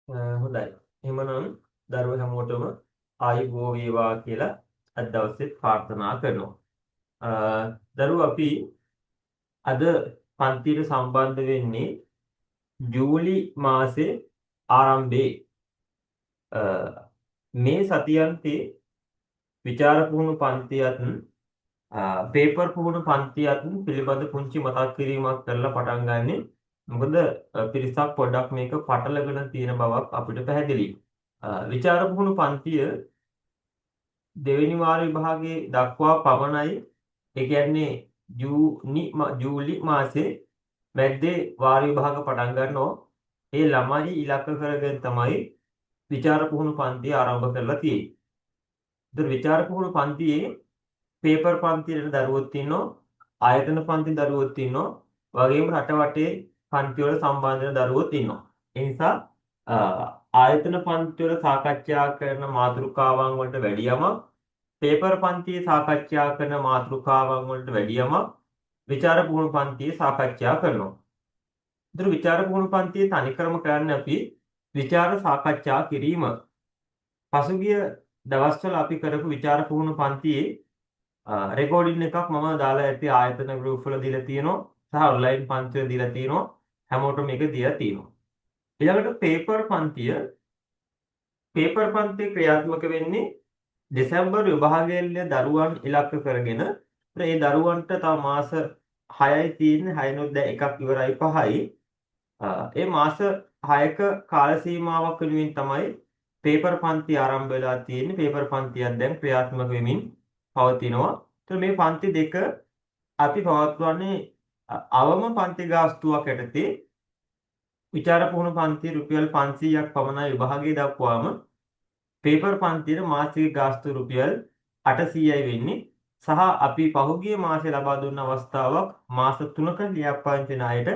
හොඳයි. එහෙමනම් දරුවෝ හැමෝටම ආයුබෝව වේවා කියලා අද දවසේ ප්‍රාර්ථනා කරනවා. දරුවෝ අපි අද පන්තියට සම්බන්ධ වෙන්නේ ජූලි මාසේ ආරම්භයේ මේ සතියන්තේ විචාර පුහුණු පන්තියත් පේපර් පුහුණු පන්තියත් පිළිබඳ පුංචි මතක් කිරීමක් කරලා පටන් ගන්නෙ. මොකද පිරිසක් පොඩ්ඩක් මේක පටලගෙන තියෙන බවක් අපිට පැහැදිලි. විචාර පුහුණු පන්තිය දෙවෙනි වාර විභාගයේ දක්වා පමණයි. ඒ කියන්නේ ජූලි මාසේ මැද්දේ වාර විභාග පටන් ගන්නවා. ඒ ළමයි ඉලක්ක කරගෙන තමයි විචාර පුහුණු පන්තිය ආරම්භ කරලා තියෙන්නේ. ඉතින් විචාර පුහුණු පන්තියේ පේපර් පන්තියේ දරුවොත් ඉන්නවා, ආයතන පන්ති දරුවොත් ඉන්නවා, වගේම රට වටේ පන්ති වල සම්බන්ධ වෙන දරුවොත් ඉන්නවා. ඒ නිසා ආයතන පන්ති වල සාකච්ඡා කරන මාතෘකාවන් වලට වැඩියම පේපර් පන්තියේ සාකච්ඡා කරන මාතෘකාවන් වලට වැඩියම විචාර පුහුණු පන්තියේ සාකච්ඡා කරනවා. ඉතින් විචාර පුහුණු පන්තියේ තනිකරම කරන්නේ අපි විචාර සාකච්ඡා කිරීම. පසුගිය දවස්වල අපි කරපු විචාර පුහුණු පන්තියේ රෙකෝඩින් එකක් මම දාලා ඇති ආයතන ගෲප් වල දීලා තියෙනවා සහ ඔන්ලයින් පන්ති වල දීලා තියෙනවා. හැමෝටම මේක දීලා තියෙනවා. ඊළඟට පේපර් පන්තිය ක්‍රියාත්මක වෙන්නේ දෙසැම්බර් විභාගයේ දරුවන් ඉලක්ක කරගෙන. ඒ දරුවන්ට තව මාස 6යි තියෙන්නේ. 6 දැන් එකක් ඉවරයි 5යි. ඒ මාස 6ක කාල සීමාවක් වෙනුවෙන් තමයි පේපර් පන්ති ආරම්භ වෙලා තියෙන්නේ. පේපර් පන්තියක් දැන් ක්‍රියාත්මක වෙමින් පවතිනවා. તો මේ පන්ති දෙක අපි පවත්වන්නේ අවම පන්ති ගාස්තුවක් යටතේ. විචාර පුහුණු පන්තිය රුපියල් 500ක් පමණයි විභාගයේ දක්වාම. පේපර් පන්තියේ මාසික ගාස්තු රුපියල් 800යි වෙන්නේ. සහ අපි පහුගිය මාසේ ලබා දුන්න අවස්ථාවක් මාස 3ක ලියාපදිංචි ණයට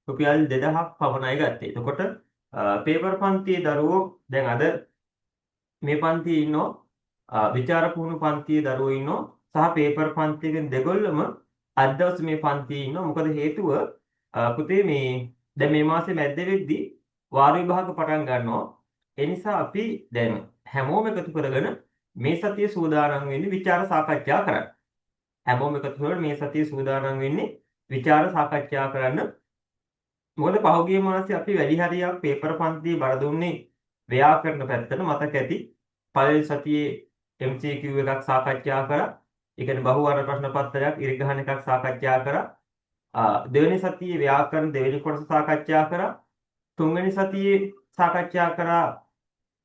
රුපියල් 2000ක් පමණයි ගත්තේ. එතකොට පේපර් පන්තියේ දරුවෝ දැන් අද මේ පන්තියේ ඉන්නවා. විචාර පුහුණු පන්තියේ දරුවෝ ඉන්නවා. සහ පේපර් පන්තියෙන් දෙගොල්ලම අද දවසේ මේ පන්තියේ ඉන්නවා. මොකද හේතුව පුතේ මේ දැන් මේ මාසේ මැද්ද වෙද්දී වාර විභාග පටන් ගන්නවා. ඒ නිසා අපි දැන් හැමෝම එකතු කරගෙන මේ සතියේ සූදානම් වෙන්නේ විචාර සාකච්ඡා කරන්න. හැමෝම එකතු කරගෙන මේ සතියේ සූදානම් වෙන්නේ විචාර සාකච්ඡා කරන්න. මොකද පහුගිය මාසේ අපි වැඩි හරියක් පේපර් පන්තියේ බර දුන්නේ ව්‍යාකරණ පැත්තට. මතක ඇති පළවෙනි සතියේ MCQ එකක් සාකච්ඡා කරා. ඒ කියන්නේ බහුවර්ණ ප්‍රශ්න පත්‍රයක් ඉරිගහන එකක් සාකච්ඡා කරා. දෙවෙනි සතියේ ව්‍යාකරණ දෙවෙනි කොටස සාකච්ඡා කරා. තුන්වෙනි සතියේ සාකච්ඡා කරා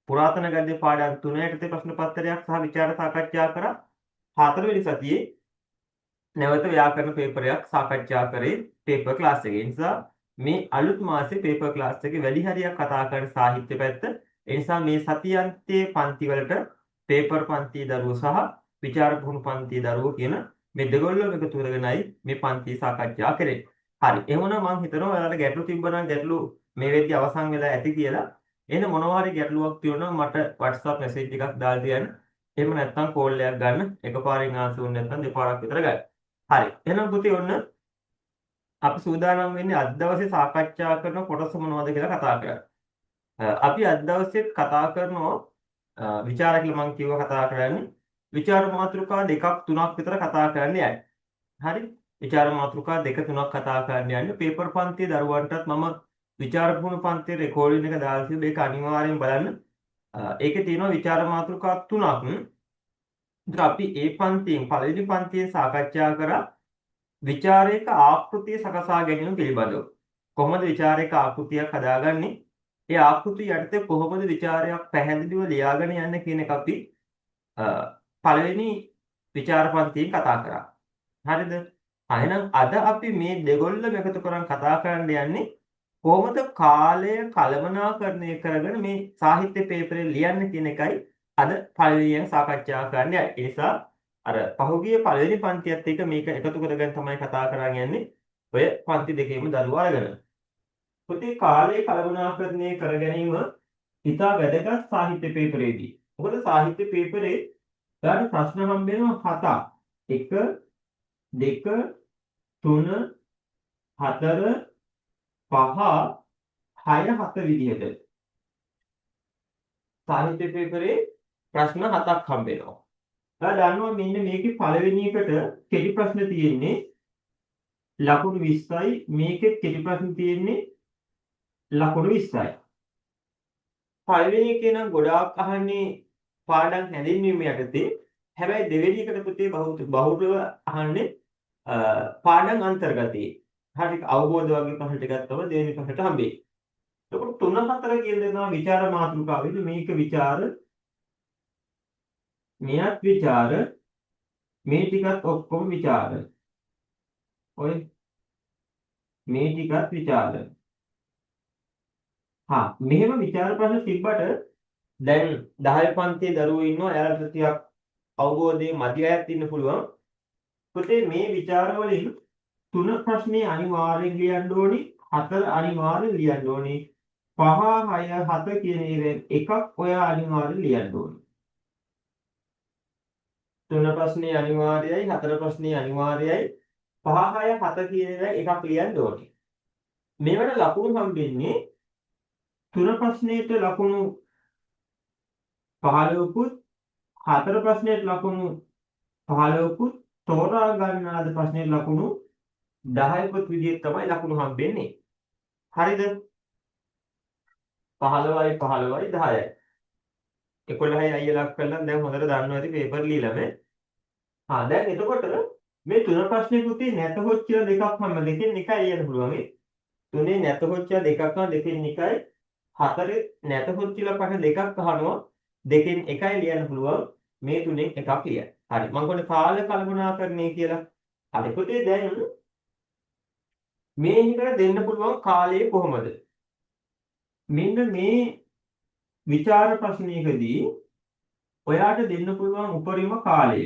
පුරාතන ගද්‍ය පාඩම් 3 යටතේ ප්‍රශ්න පත්‍රයක් සහ විචාර සාකච්ඡා කරා. හතරවෙනි සතියේ නැවත ව්‍යාකරණ පේපරයක් සාකච්ඡා කරේ පේපර් ක්ලාස් එකේ. ඒ නිසා මේ අලුත් මාසේ පේපර් ක්ලාස් එකේ වැඩි හරියක් කතා කරන සාහිත්‍ය පැත්ත. ඒ නිසා මේ සතියන්තයේ පන්ති වලට පේපර් පන්තියේ දරුවෝ සහ විචාර පුහුණු පන්තියේ දරුවෝ කියන මේ දෙගොල්ලෝ එකතු කරගෙනයි මේ පන්ති සාකච්ඡා කරේ. හරි. එහෙනම් මම හිතනවා ඔයාලට ගැටලු තිබ්බනම් ගැටලු මේ වෙද්දි අවසන් වෙලා ඇති කියලා. එහෙනම් මොනවා හරි ගැටලුවක් තියෙනවා මට WhatsApp මැසේජ් එකක් දාලා තියන්න. එහෙම නැත්නම් කෝල් එකක් ගන්න. එකපාරින් ආන්සර් වුනේ නැත්නම් දෙපාරක් විතර ගන්න. හරි. එහෙනම් පුතේ ඔන්න අපි සූදානම් වෙන්නේ අද දවසේ සාකච්ඡා කරන කොටස මොනවද කියලා කතා කරන්න. අපි අද දවසේ කතා කරනවා විචාර කියලා මම කිව්වා කතා කරන්නේ. විචාර මාතෘකා දෙකක් තුනක් විතර කතා කරන්න යන්නේ. හරි. විචාර මාතෘකා දෙක තුනක් කතා කරන්න යන්නේ. පේපර් පන්තියේ දරුවන්ටත් මම විචාර පුහුණු පන්තියේ රෙකෝඩින් එක දාලා තියෙනවා. ඒක අනිවාර්යෙන් බලන්න. ඒකේ තියෙනවා විචාර මාතෘකා තුනක්. ඉතින් අපි ඒ පන්තියෙන් පළවෙනි පන්තියේ සාකච්ඡා කරා විචාරයක ආකෘතිය සකසා ගැනීම පිළිබඳව. කොහොමද විචාරයක ආකෘතියක් හදාගන්නේ? ඒ ආකෘතිය යටතේ කොහොමද විචාරයක් පැහැදිලිව ලියාගෙන යන්නේ කියන එක අපි පළවෙනි විචාර පන්තියෙන් කතා කරා. හරිද? එහෙනම් අද අපි මේ දෙගොල්ලම එකතු කරන් කතා කරන්න යන්නේ කොහොමද කාලය කළමනාකරණය කරගෙන මේ සාහිත්‍ය පේපරේ ලියන්න කියන එකයි අද පළවෙනියෙන් සාකච්ඡා කරන්නේ. ඒ නිසා අර පහුගිය පළවෙනි පන්තියත් එක්ක මේක එකතු කරගෙන තමයි කතා කරන් යන්නේ. ඔය පන්ති දෙකේම දරුවා අරගෙන. පුතේ කාලය කළමනාකරණය කර ගැනීම ඉතා වැදගත් සාහිත්‍ය පේපරේදී. මොකද සාහිත්‍ය පේපරේ ඊට ප්‍රශ්න හම්බ වෙනවා 7. 1 2 3 4 5 6 7 විදිහට. සාහිත්‍ය පේපරේ ප්‍රශ්න 7ක් හම්බ වෙනවා. ඔයාලා දන්නවා මෙන්න මේකේ පළවෙනි එකට කෙටි ප්‍රශ්න තියෙන්නේ ලකුණු 20යි, මේකෙත් කෙටි ප්‍රශ්න තියෙන්නේ ලකුණු 20යි. පළවෙනි එකේ නම් ගොඩාක් අහන්නේ පාඩම් හැඳින්වීම යටතේ. හැබැයි දෙවෙනි එකට පුතේ බහුතරව අහන්නේ පාඩම් අන්තර්ගතයේ. හරි අවබෝධ වගේ ප්‍රශ්න ටිකක් තමයි දෙවෙනි ප්‍රශ්නට හම්බෙන්නේ. එතකොට 3 4 කියලා දෙනවා විචාර මාතෘකාවෙදි. මේක විචාර, මෙයත් විචාර, මේ ටිකත් ඔක්කොම විචාර. ඔය මේ ටිකත් විචාර. මෙහෙම විචාර ප්‍රශ්න තිබ්බට දැන් 10 පන්තියේ දරුවෝ ඉන්නවා. එයාලට ටිකක් අවබෝධයේ මදි අයත් ඉන්න පුළුවන්. පුතේ මේ විචාර වලින් 3 ප්‍රශ්නේ අනිවාර්යෙන් ලියන්න ඕනි, 4 අනිවාර්යෙන් ලියන්න ඕනි, 5 6 7 කියන ඒවායින් එකක් ඔයා අනිවාර්යෙන් ලියන්න ඕනි. 3 ප්‍රශ්නේ අනිවාර්යයි, 4 ප්‍රශ්නේ අනිවාර්යයි, 5 6 7 කියන ඒවායින් එකක් ලියන්න ඕනි. මේවට ලකුණු හම්බෙන්නේ 3 ප්‍රශ්නෙට ලකුණු 15කුත්, 4 ප්‍රශ්නෙට ලකුණු 15කුත්, තෝරා ගන්නාද ප්‍රශ්නෙට ලකුණු 10කුත් විදිහට තමයි ලකුණු හම්බෙන්නේ. හරිද? 15යි 15යි 10යි. 11යි අයියලක් කළා දැන් හොඳට දන්නවා ඇති පේපර් ලියලා මේ. දැන් එතකොට මේ 3 ප්‍රශ්නේ පුතේ නැත හොච්චිලා දෙකක් මම දෙකෙන් එකයි ලියන්න පුළුවන්. 3 නැත හොච්චිලා දෙකක් නම් දෙකෙන් එකයි. 4 නැත හොච්චිලා ප්‍රශ්න දෙකක් අහනවා දෙකෙන් එකයි ලියන්න පුළුවන්. මේ තුනෙන් එකක් ලියන්න. හරි. මම කියන්නේ කාල කල්පනාකරණය කියලා. හරි පුතේ දැන් මේ හිතට දෙන්න පුළුවන් කාලය කොහොමද? මෙන්න මේ විචාර ප්‍රශ්නයකදී ඔයාට දෙන්න පුළුවන් උපරිම කාලය.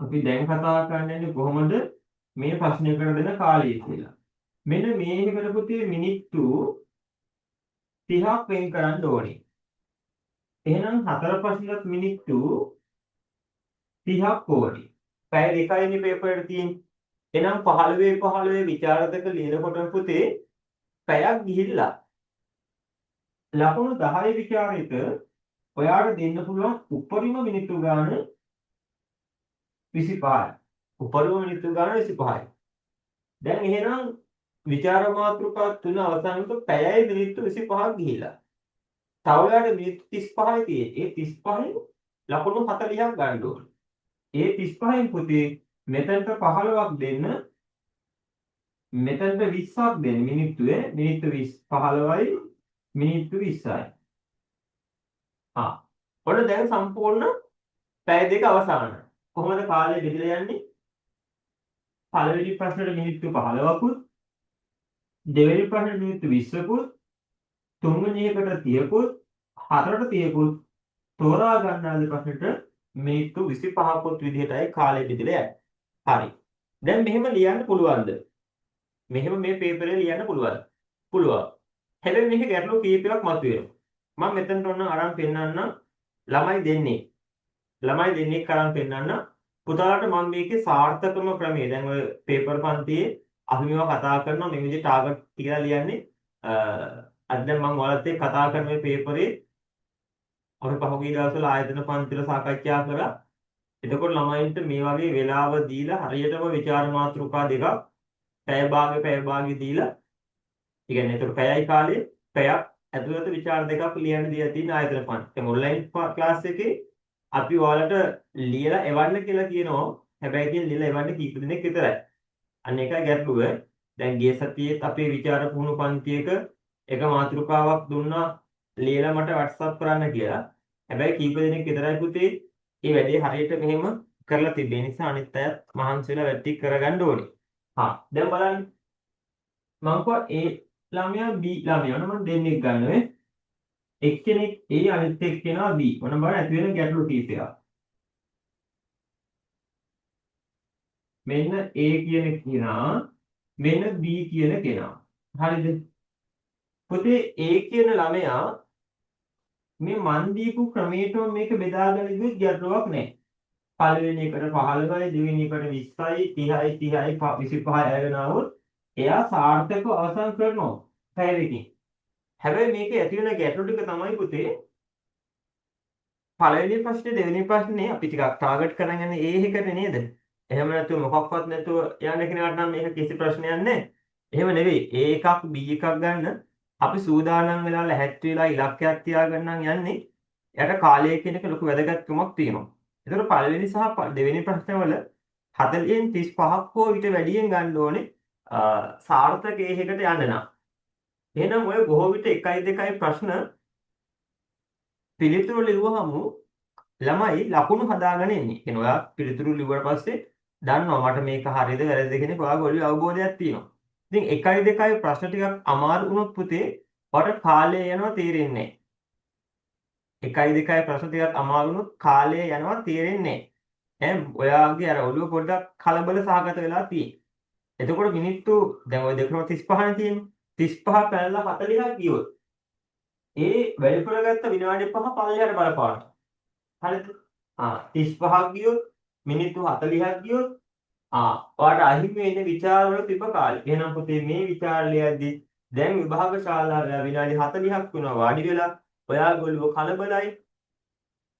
අපි දැන් කතා කරන්නේ කොහොමද මේ ප්‍රශ්නයකට දෙන කාලය කියලා. මෙන්න මේකට පුතේ මිනිත්තු 30ක් වෙන් කරන්න ඕනේ. එහෙනම් 4 ප්‍රශ්නයක් මිනිත්තු 30ක් ඕනේ. පැය දෙකයිනේ පේපර් තියෙන්නේ. එහෙනම් 15 15 විචාර දෙක ලියනකොට පුතේ පැයක් ගිහිල්ලා ලකුණු 10 විචාරෙට ඔයාට දෙන්න පුළුවන් උපරිම මිනිත්තු ගාන 25යි. උපරිම මිනිත්තු ගාන 25යි. දැන් එහෙනම් විචාර මාතෘකා 3 අවසන්කොට පැයයි මිනිත්තු 25ක් ගිහිල්ලා. තව ඔයාට මිනිත්තු 35යි තියෙන්නේ. ඒ 35න් ලකුණු 40ක් ගන්න ඕනේ. ඒ 35න් පුතේ මෙතනට 15ක් දෙන්න, මෙතනට 20ක් දෙන්න මිනිත්තුවේ. මිනිත්තු 20 15යි මිනිත්තු 20යි. ඔන්න දැන් සම්පූර්ණ පැය දෙක අවසන්. කොහොමද කාලය බෙදලා යන්නේ? පළවෙනි ප්‍රශ්නෙට මිනිත්තු 15කුත්, දෙවෙනි ප්‍රශ්නෙට මිනිත්තු 20කුත්, තුන්වෙනි එකට 30කුත්, හතරට 30කුත්, තෝරා ගන්නාද ප්‍රශ්නෙට මිනිත්තු 25කුත් විදිහටයි කාලය බෙදලා යන්නේ. හරි. දැන් මෙහෙම ලියන්න පුළුවන්ද? මෙහෙම මේ පේපරේ ලියන්න පුළුවන්ද? පුළුවන්. හැබැයි මේක ගැටලු කීපයක් මතුවෙනවා. මම මෙතනට ඔන්න අරන් පෙන්නන්නම් ළමයි දෙන්නේ කරන් පෙන්නන්න. පුතාලට මම මේකේ සාර්ථකම ක්‍රමය දැන් ඔය පේපර් පන්තියේ අපි මේවා කතා කරනවා මේ විදිහට ටාගට් කියලා ලියන්නේ. අද දැන් මම ඔයාලත් එක්ක කතා කරන මේ පේපරේ අපි පහුගිය දවස්වල ආයතන පන්තිවල සාකච්ඡා කරා. එතකොට ළමයින්ට මේ වගේ වෙලාව දීලා හරියටම විචාර මාතෘකා දෙකක් පැය භාගෙ දීලා ඒ කියන්නේ ඒතර පැයයි කාලේ පැයක් ඇතුළත විචාර දෙකක් ලියන්න දීලා තියෙන ආයතන පන්ති. දැන් ඔන්ලයින් ක්ලාස් එකේ අපි ඔයාලට ලියලා එවන්න කියලා කියනවා. හැබැයි ඉතින් ලියලා එවන්න කීප දිනක් විතරයි. අන්න ඒකයි ගැටලුව. දැන් ගිය සතියේත් අපේ විචාර පුහුණු පන්තියක එක මාතෘකාවක් දුන්නා ලියලා මට WhatsApp කරන්න කියලා. හැබැයි කීප දිනක් විතරයි පුතේ මේ වැඩේ හරියට මෙහෙම කරලා තිබෙන නිසා අනිත් අයත් මහන්සි වෙලා වැඩ ටික කරගන්න ඕනේ. දැන් බලන්න. මම කිව්වා A ළමයා B ළමයා මම දෙන්නෙක් ගන්නවා. එක්කෙනෙක් A අනිත් එක්කෙනා B. මොන බලන්න ඇති වෙන ගැටලු කීපයක්. මෙන්න A කියන කෙනා මෙන්න B කියන කෙනා. හරිද? පුතේ A කියන ළමයා මේ මන් දීපු ක්‍රමයටම මේක බෙදාගෙන ඉුවොත් ගැටලුවක් නැහැ. පළවෙනි එකට 15යි, දෙවෙනි එකට 20යි, 30යි 25යි අයගෙන આવොත් එයා සාර්ථකව අවසන් කරනවා පැය දෙකකින්. හැබැයි මේකේ ඇති වෙන ගැටලු ටික තමයි පුතේ පළවෙනි ප්‍රශ්නේ දෙවෙනි ප්‍රශ්නේ අපි ටිකක් ටාගට් කරගෙන යන්නේ ඒ එකට නේද? එහෙම නැතුව මොකක්වත් නැතුව යන්න කෙනාට නම් මේක කිසි ප්‍රශ්නයක් නැහැ. එහෙම නෙවෙයි. A එකක් B එකක් ගන්න අපි සූදානම් වෙලා ලැහැත් වෙලා ඉලක්කයක් තියාගන්න යන්නේ. යට කාලය කියන එක ලොකු වැදගත්කමක් තියෙනවා. ඒතකොට පළවෙනි සහ දෙවෙනි ප්‍රශ්නවල 40න් 35ක් හෝ ඊට වැඩියෙන් ගන්න ඕනේ සාර්ථක A එකකට යන්න නම්. එහෙනම් ඔය බොහෝ විට 1 2 ප්‍රශ්න පිළිතුරු ලිව්වහම ළමයි ලකුණු හදාගෙන එන්නේ. කියන්නේ ඔයා පිළිතුරු ලිව්වට පස්සේ දන්නවා මට මේක හරියද වැරදිද කියන එක ඔයාගේ ඔළුවේ අවබෝධයක් තියෙනවා. ඉතින් 1 2 ප්‍රශ්න ටිකක් අමාරු වුණොත් පුතේ ඔයාලට කාලය යනවා තේරෙන්නේ නැහැ. 1 2 ප්‍රශ්න ටිකක් අමාරු වුණොත් කාලය යනවා තේරෙන්නේ නැහැ. ඔයාගේ අර ඔළුව පොඩ්ඩක් කලබල සහගත වෙලා තියෙන්නේ. එතකොට මිනිත්තු දැන් ඔය දෙකම 35නේ තියෙන්නේ. 35 පැනලා 40ක් ගියොත් ඒ වැඩිපුර ගත්ත විනාඩි 5 පල්ලෙහාට බලපානවා. හරිද? 35ක් ගියොත් මිනිත්තු 40ක් ගියොත් ඔයාට අහිමි වෙන්නේ විචාරවල තිබ්බ කාලේ. එහෙනම් පුතේ මේ විචාරලියද්දි දැන් විභාග ශාලාවේ විනාඩි 40ක් වෙනවා වාඩි වෙලා ඔයාගේ ඔළුව කලබලයි.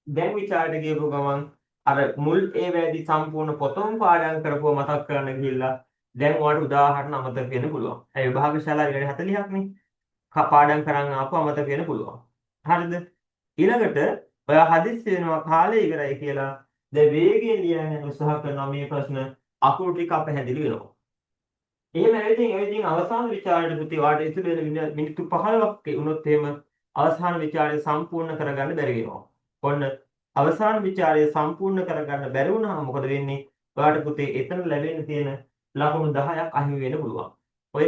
දැන් විචාරයට ගියපු ගමන් අර මුල් ඒ වැඩි සම්පූර්ණ පොතම පාඩම් කරපුව මතක් කරන්න ගිහිල්ලා දැන් ඔයාලට උදාහරණ අමතක වෙන්න පුළුවන්. ඒ විභාග ශාලාවේ විනාඩි 40ක් නේ. පාඩම් කරන් ආපුව අමතක වෙන්න පුළුවන්. හරිද? ඊළඟට ඔයා හදිස්සි වෙනවා කාලය ඉවරයි කියලා දැන් වේගයෙන් ලියන්න උත්සාහ කරනවා මේ ප්‍රශ්න අකුරු ටික අපහැදිලි වෙනවා. එහෙම ඇවිදින් අවසාන විචාරයට පුතේ ඔයාලට ඉතුරු වෙන මිනිත්තු 15ක් වුණොත් එහෙම අවසාන විචාරය සම්පූර්ණ කරගන්න බැරි වෙනවා. ඔන්න අවසාන විචාරය සම්පූර්ණ කරගන්න බැරි වුණාම මොකද වෙන්නේ? ඔයාලට පුතේ එතන ලැබෙන්න තියෙන ලකුණු 10ක් අහිමි වෙන්න පුළුවන්. ඔය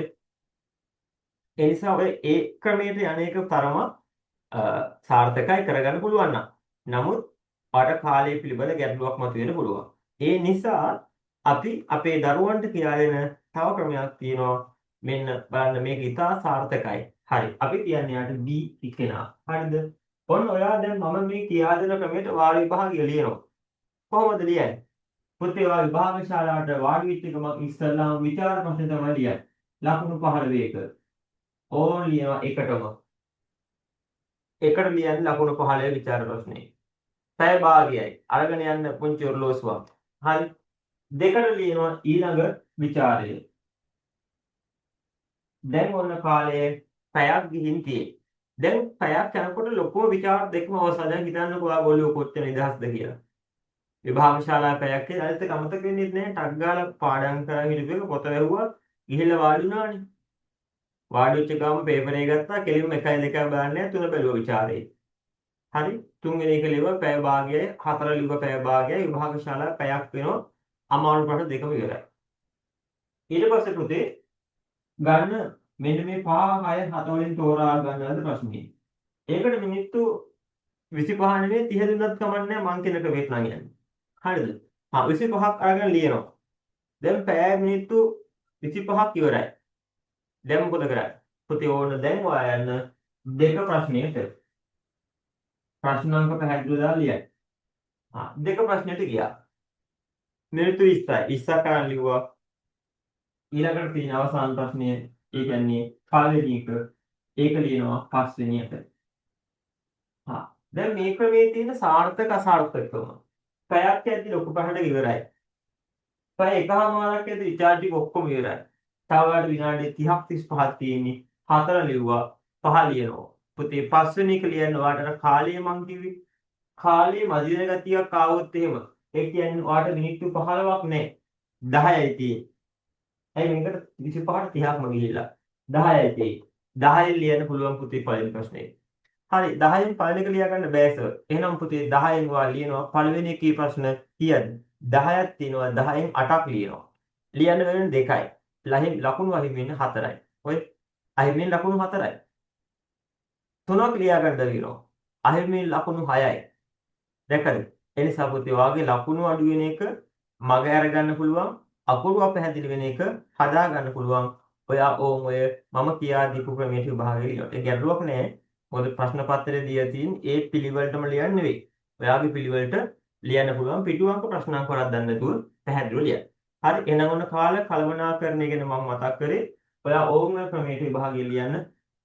ඒ නිසා ඔය ඒ ක්‍රමයට යන්නේක තරම සාර්ථකයි කරගන්න පුළුවන් නම්. නමුත් පාට කාලය පිළිබඳ ගැටලුවක් මතුවෙන්න පුළුවන්. ඒ නිසා අපි අපේ දරුවන්ට කියලා දෙන තව ක්‍රමයක් තියෙනවා. මෙන්න බලන්න මේක ඉතා සාර්ථකයි. හරි. අපි කියන්නේ යාට B ඉක්කෙනා. හරිද? ඔන්න ඔයා දැන් මම මේ කියා දෙන ක්‍රමයට වාර විභාගය ලියනවා. කොහොමද ලියන්නේ? පුතේ ඔයා විභාග ශාලාවට වාඩි වෙච්ච ගමන් ඉස්සල්ලාම විචාර ප්‍රශ්න තමයි ලියන්නේ. ලකුණු 15ක. ඕන ලියනවා එකටම. එකට ලියන්නේ ලකුණු 15 විචාර ප්‍රශ්නේ. පැය භාගයයි. අරගෙන යන්න පුංචි ඔරලෝසුවක්. හරි. දෙකට ලියනවා ඊළඟ විචාරය. දැන් ඔන්න කාලය පැයක් ගිහින් තියෙන්නේ. දැන් පැයක් යනකොට ලොකෝ විචාර දෙකම අවසන්. දැන් හිතන්නකෝ ඔයා ගොල්ලෝ කොච්චර නිදහස්ද කියලා. විභාග ශාලා පැයක් කියලා අනිත් එක අමතක වෙන්නේ නැහැ. ටක් ගාලා පාඩම් කරන් හිටපු එක පොත වැහුවා ගිහිල්ලා වාඩි වුණානේ. වාඩි වෙච්ච ගමන් පේපර් එක ගත්තා කෙලින්ම 1 2 බලන්නේ 3 බැලුවා විචාරේ. හරි තුන්වෙනි එක ලිව්ව පැය භාගයයි හතර ලිව්ව පැය භාගයයි විභාග ශාලා පැයක් වෙනවා අමාරු ප්‍රශ්න දෙකම ඉවරයි. ඊට පස්සේ පුතේ ගන්න මෙන්න මේ 5 6 7 වලින් තෝරා ගන්නද ප්‍රශ්නේ. ඒකට මිනිත්තු 25 නෙවෙයි 30 දුන්නත් කමක් නැහැ මං කෙනක වෙත් නම් යන්නේ. හරිද? 25ක් අරගෙන ලියනවා. දැන් පැය මිනිත්තු 25ක් ඉවරයි. දැන් මොකද කරන්නේ? පුතේ ඕන දැන් ඔයා යන්න දෙක ප්‍රශ්නයට. ප්‍රශ්න අංක පැහැදිලිව දාලා ලියන්න. දෙක ප්‍රශ්නෙට ගියා. මිනිත්තු 20යි. 20ක් අරන් ලිව්වා. ඊළඟට තියෙන අවසාන ප්‍රශ්නය ඒ කියන්නේ පළවෙනි එක. ඒක ලියනවා පස්වෙනි එක. දැන් මේ ක්‍රමයේ තියෙන සාර්ථක අසාර්ථකකම. පැයක් ඇද්දි ලොකු ප්‍රශ්නට ඉවරයි. පැය එකමාරක් ඇද්දි විචාර ටික ඔක්කොම ඉවරයි. තව විනාඩි 30ක් 35ක් තියෙන්නේ. 4 ලිව්වා 5 ලියනවා. පුතේ පස්වෙනි එක ලියන්න ඔයාලට කාලය මං කිව්වේ. කාලේ මදි වෙන ගතියක් ආවොත් එහෙම ඒ කියන්නේ ඔයාලට මිනිත්තු 15ක් නැහැ. 10යි තියෙන්නේ. ඇයි මේකට 25ට 30ක්ම ගිහිල්ලා 10යි තියෙන්නේ. 10න් ලියන්න පුළුවන් පුතේ පළවෙනි ප්‍රශ්නේ. හරි 10න් පළවෙනි එක ලියා ගන්න බෑ සර්. එහෙනම් පුතේ 10න් ඔයා ලියනවා පළවෙනි එකේ ප්‍රශ්න කීයද? 10ක් තියෙනවා 10න් 8ක් ලියනවා. ලියන්න වෙන දෙකයි. ලකුණු අහිමි වෙන්නේ 4යි. ඔය අහිමි වෙන ලකුණු 4යි. 3ක් ලියා ගන්න වෙනවා. අහිමි වෙන ලකුණු 6යි. දැක්කද? ඒ නිසා පුතේ ඔයාගේ ලකුණු අඩු වෙන එක මග අරගන්න පුළුවන්. අකුරු අපහැදිලි වෙන එක හදා ගන්න පුළුවන්. ඔයා ඔය මම කියා දීපු ක්‍රමයට විභාගය ලියනවා. ඒ ගැටලුවක් නෑ. මොකද ප්‍රශ්න පත්‍රයේ දීලා තියෙන ඒ පිළිවෙලටම ලියන්න නෙවෙයි. ඔයාගේ පිළිවෙලට ලියන්න පුළුවන් පිටුවංක ප්‍රශ්න අංක වරද්දන්න නැතුව පැහැදිලිව ලියන්න. හරි එහෙනම් ඔන්න කාල කළමනාකරණය ගැන මම මතක් කරේ. ඔයා ඕම ක්‍රමයට විභාගය ලියන්න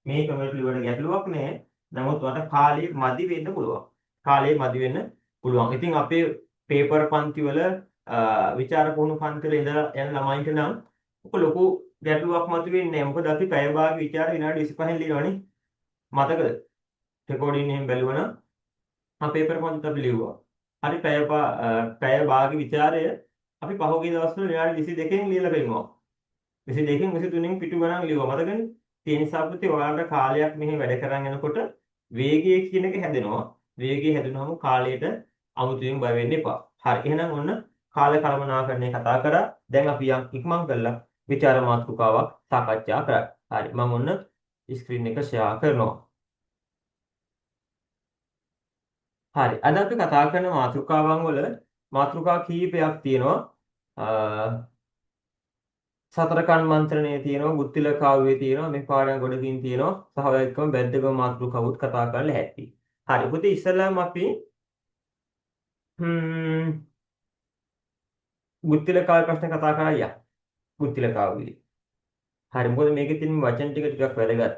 මේ කමෙන්ට් ලියවට ගැටලුවක් නැහැ. නමුත් ඔයාලට කාලය මදි වෙන්න පුළුවන්. කාලය මදි වෙන්න පුළුවන්. ඉතින් අපේ පේපර් පන්ති වල විචාර පුහුණු පන්තිවල ඉඳලා යන ළමයින්ට නම් ඔක ලොකු ගැටලුවක් මතුවෙන්නේ නැහැ. මොකද අපි පැය භාග විචාර විනාඩි 25න් ලියනවනේ. මතකද? රෙකෝඩින් එහෙම බැලුවනම් පේපර් පන්තිත් අපි ලිව්වා. හරි පැය භාග විචාරය අපි පහුගිය දවස්වල විනාඩි 22කින් ලියලා පෙන්නනවා. 22කින් 23කින් පිටු ගණන් ලිව්වා. මතකනේ? ඒ නිසා පුතේ ඔයාලට කාලයක් මෙහි වැඩ කරන් යනකොට වේගය කියන එක හැදෙනවා. වේගය හැදුනහම කාලයට අමුතුවෙන් බය වෙන්න එපා. හරි. එහෙනම් ඔන්න කාල කළමනාකරණය කතා කරා. දැන් අපි ඉක්මන් කරලා විචාර මාතෘකාවක් සාකච්ඡා කරා. හරි. මම ඔන්න ස්ක්‍රීන් එක ෂෙයා කරනවා. හරි. අද අපි කතා කරන මාතෘකාවන් වල මාතෘකා කීපයක් තියෙනවා. සතර කන්මන්ත්‍රණයේ තියෙනවා, බුද්ධිල කාව්‍යයේ තියෙනවා, මේ පාඩම් ගොඩකින් තියෙනවා. සහ ඔය එක්කම බැද්දගම මාතෘකාවුත් කතා කරන්න හැටි. හරි. පුතේ ඉස්සෙල්ලාම අපි බුද්ධිල කාව්‍ය ප්‍රශ්න කතා කරා යා. බුද්ධිල කාව්‍යය. හරි. මොකද මේකේ තියෙන වචන ටිකක් වැදගත්.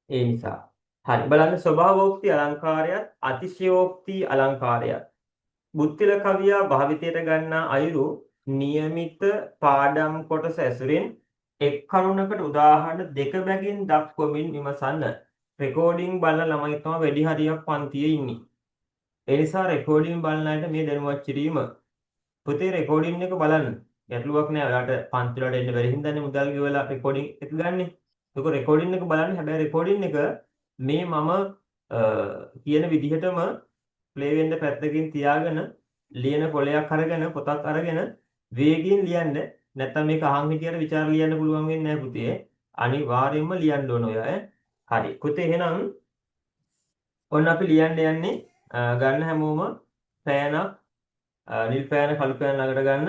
ඒ නිසා. හරි. බලන්න ස්වභාවෝක්ති අලංකාරයත් අතිශයෝක්ති අලංකාරයත් බුද්ධිල කවියා භාවිතයට ගන්නා අයුරු નિયમિત පාඩම් කොටස ඇසුරින් එක් කරුණකට උදාහරණ දෙක බැගින් දක්වමින් විමසන්න. රෙකෝඩින් බලන ළමයි තමයි වැඩි හරියක් පන්තියේ ඉන්නේ. ඒ නිසා රෙකෝඩින් බලන අයට මේ දැනුවත් කිරීම. පුතේ රෙකෝඩින් එක බලන්න. ගැටලුවක් නෑ. ඔයාලට පන්ති වලට එන්න බැරි හින්දානේ මුදල් ගෙවලා රෙකෝඩින් එක ගන්නෙ. ඒක රෙකෝඩින් එක බලන්න. හැබැයි රෙකෝඩින් එක මේ මම කියන විදිහටම ප්ලේ වෙන්න පැත්තකින් තියාගෙන ලියන කොලයක් අරගෙන පොතක් අරගෙන වේගයෙන් ලියන්න. නැත්නම් මේක අහන් හිටියට විචාර ලියන්න පුළුවන් වෙන්නේ නැහැ පුතේ. අනිවාර්යයෙන්ම ලියන්න ඕන ඔය. හරි. පුතේ එහෙනම් ඔන්න අපි ලියන්න යන්නේ ගන්න හැමෝම පෑනක් නිල් පෑන කළු පෑන ළඟට ගන්න.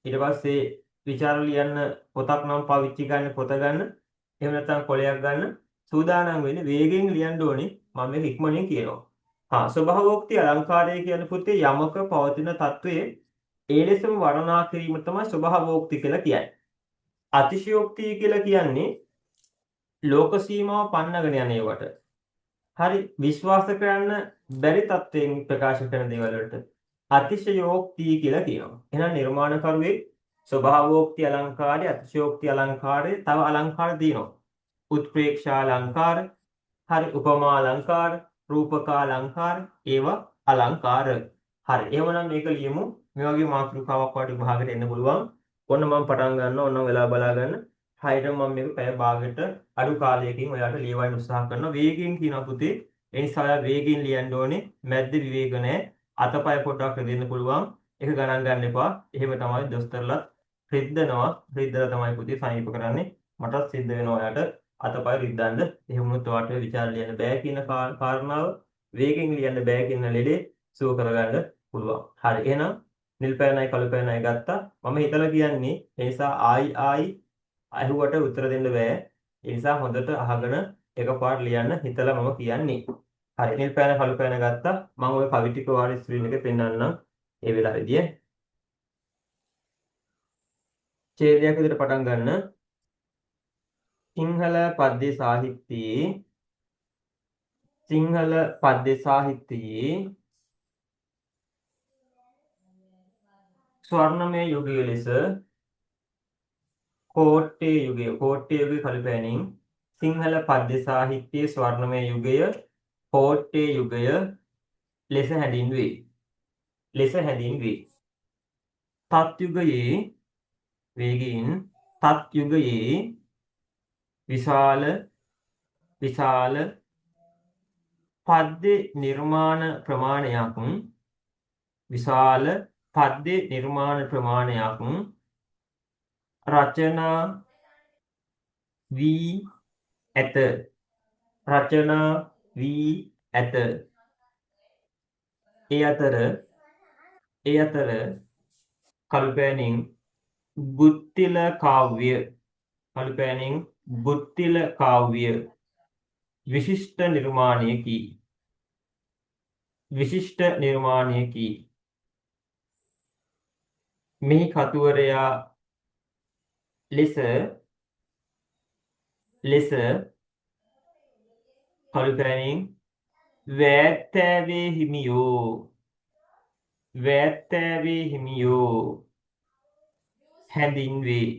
ඊට පස්සේ විචාර ලියන්න පොතක් නම් පාවිච්චි ගන්න පොත ගන්න. එහෙම නැත්නම් කොලයක් ගන්න. සූදානම් වෙන්නේ වේගෙන් ලියන්න ඕනේ. මම මේක ඉක්මනින් කියනවා. ස්වභාවෝක්ති අලංකාරය කියන පුතේ යමක පවතින తත්වයේ ඒ ලෙසම වර්ණනා කිරීම තමයි ස්වභාවෝක්ති කියලා කියන්නේ. අතිශයෝක්ති කියලා කියන්නේ ලෝක සීමාව පන්නගෙන යන ඒවට. හරි විශ්වාස කරන්න බැරි තත්වයෙන් ප්‍රකාශ කරන දේවල් වලට අතිශයෝක්ති කියලා කියනවා. එහෙනම් නිර්මාණකරුවේ ස්වභාවෝක්ති අලංකාරය, අතිශයෝක්ති අලංකාරය, තව අලංකාර තියෙනවා. උත්ප්‍රේක්ෂා අලංකාර, හරි උපමා අලංකාර, රූපකා අලංකාර, ඒවා අලංකාර. හරි. එහෙමනම් මේක ලියමු. මේ වගේ මාතෘකාවක් වලට විභාගයට එන්න පුළුවන්. ඔන්න මම පටන් ගන්නවා. ඔන්න වෙලා බලා ගන්න. 6ට මම මේක පැය භාගයට අඩු කාලයකින් ඔයාලට ලියවන්න උත්සාහ කරනවා. වේගයෙන් කියනවා පුතේ. ඒ නිසා ඔයා වේගයෙන් ලියන්න ඕනේ. මැද්ද විවේක නැහැ. අතපය පොඩ්ඩක් දෙන්න පුළුවන්. ඒක ගණන් ගන්න එපා. එහෙම තමයි දොස්තරලත් රිද්දනවා. රිද්දලා තමයි පුතේ සනීප කරන්නේ. මටත් සිද්ධ වෙනවා ඔයාලට අතපය රිද්දන්න. එහෙම වුණොත් ඔයාලට විචාර ලියන්න බෑ කියන කාරණාව වේගෙන් ලියන්න බෑ කියන ලෙඩේ සුව කරගන්න පුළුවන්. හරි. එහෙනම් නිල් පෑනයි කළු පෑනයි ගත්තා. මම හිතලා කියන්නේ ඒ නිසා ආයි අහුවට උත්තර දෙන්න බෑ. ඒ නිසා හොඳට අහගෙන එකපාරට ලියන්න හිතලා මම කියන්නේ. හරි. නිල් පෑන කළු පෑන ගත්තා. මම ওই කවි ටික ඔයාලට ස්ක්‍රීන් එකේ පෙන්නන්නම්. ඒ වෙලාවේදී ඡේදයක් විදිහට පටන් ගන්න. සිංහල පද්‍ය සාහිත්‍යයේ ස්වර්ණමය යුගය ලෙස කෝට්ටේ යුගය කළු පෑනින් සිංහල පද්‍ය සාහිත්‍යයේ ස්වර්ණමය යුගය කෝට්ටේ යුගය ලෙස හැඳින්වේ. තත් යුගයේ වේගයෙන් තත් යුගයේ විශාල පද්‍ය නිර්මාණ ප්‍රමාණයක් රචනා වී ඇත. ඒ අතර කළු පෑනින් බුද්ධිල කාව්‍ය විශිෂ්ට නිර්මාණයකි. මෙහි කතුවරයා ලෙස කළු පැනින් වෑත්තෑවේ හිමියෝ වෑත්තෑවේ හිමියෝ හැඳින්වේ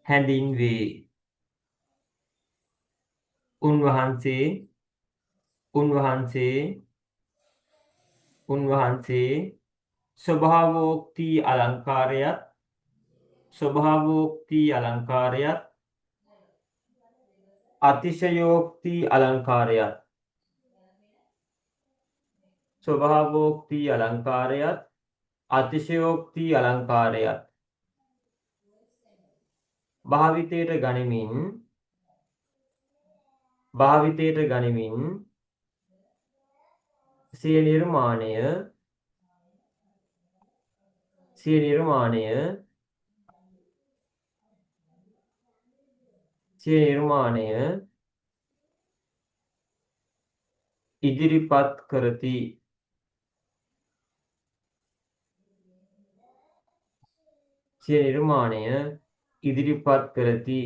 හැඳින්වේ උන්වහන්සේ උන්වහන්සේ උන්වහන්සේ ස්වභාවෝක්ති අලංකාරයත් ස්වභාවෝක්ති අලංකාරයත් අතිශයෝක්ති අලංකාරයත් ස්වභාවෝක්ති අලංකාරයත් අතිශයෝක්ති අලංකාරයත් භාවිතයට ගනිමින් සිය නිර්මාණය ඉදිරිපත් කරති සිය නිර්මාණය ඉදිරිපත් කරති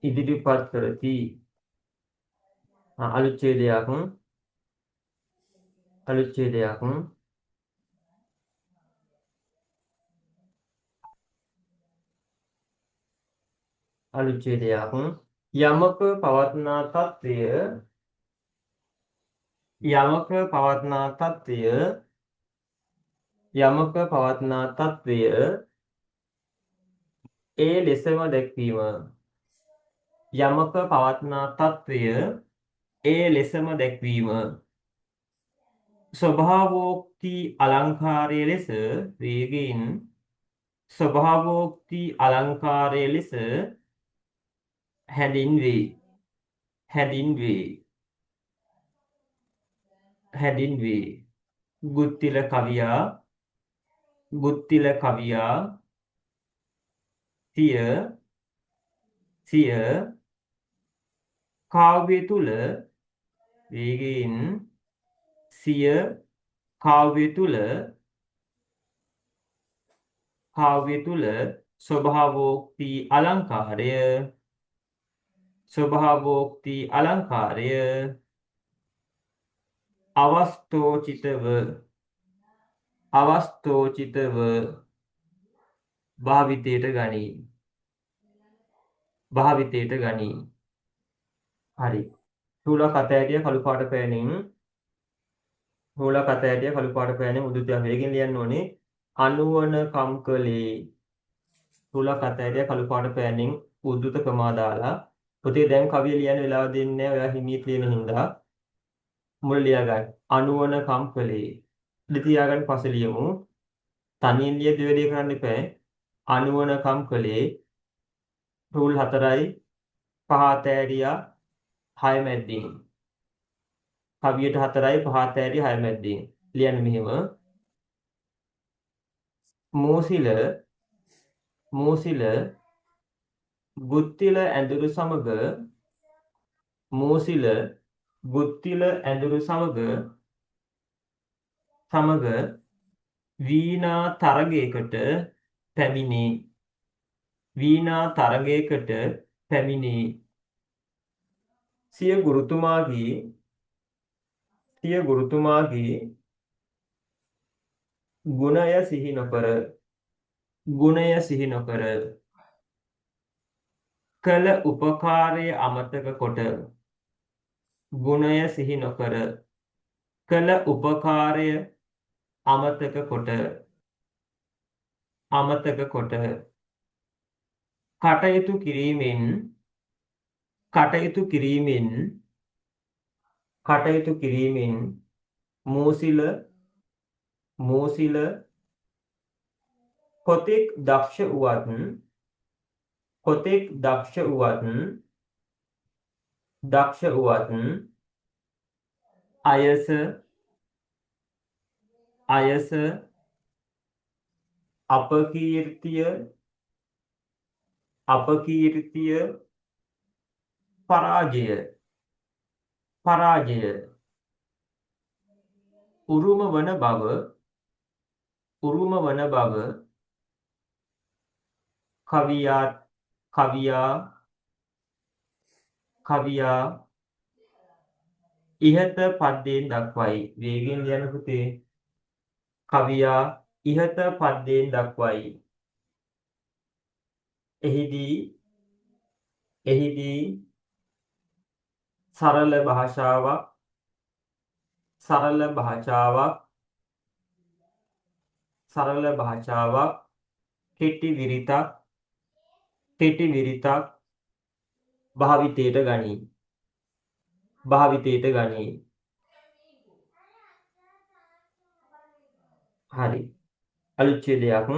ඉදිරිපත් කරති අලුච්ඡේදයක් අලුච්ඡේදයක් අලුච්ඡේදයක් යමක පවත්නා තත්ත්වය යමක පවත්නා තත්ත්වය ඒ ලෙසම දැක්වීම යමක පවත්නා තත්ත්වය ඒ ලෙසම දැක්වීම ස්වභාවෝක්ති අලංකාරය ලෙස වේගින් ස්වභාවෝක්ති අලංකාරය ලෙස හැඳින්වේ ගුත්තිල කවියා සිය කාව්‍ය තුල වේගින් සිය කාව්‍ය තුල ස්වභාවෝක්ති අලංකාරය අවස්තෝචිතව භාවිතයට ගනී හරි චූල කතෑටිය කළු පාට පෑනින් උද්දුතයක් වේගෙන් ලියන්න ඕනේ අනුවන කම් කලේ චූල කතෑටිය කළු පාට පෑනින් උද්දුත ක්‍රමා දාලා පුතේ දැන් කවිය ලියන්න වෙලාව දෙන්නේ නැහැ ඔයා හිමියට ලියන හින්දා මුල ලියා ගන්න අනුවන කම් කලේ ලියාගන්න පස්සේ ලියමු තනියෙන් ලිය දෙවෙනිය කරන්න එපා අනුවන කම් කලේ රූල් 4යි පහ තෑරියා 6 මැද්දින් කවියට 4යි පහ තෑරියා 6 මැද්දින් ලියන්න මෙහෙම මූසිල ගුත්තිල ඇඳුරු සමග වීණා තරගයකට පැමිණේ සිය ගුරුතුමාගේ ගුණය සිහි නොකර කළ උපකාරය අමතක කොට කටයුතු කිරීමෙන් මූසිල කොතෙක් දක්ෂ වුවත් අයස අපකීර්තිය පරාජය උරුම වන බව කවියා කවියා කවියා ඉහත පද්‍යයෙන් දක්වයි. වේගෙන් ලියන්න පුතේ. කවියා ඉහත පද්‍යයෙන් දක්වයි. එහිදී සරල භාෂාවක් කෙටි විරිතක් භාවිතයට ගනී. හරි. අලුච්ඡේදයක්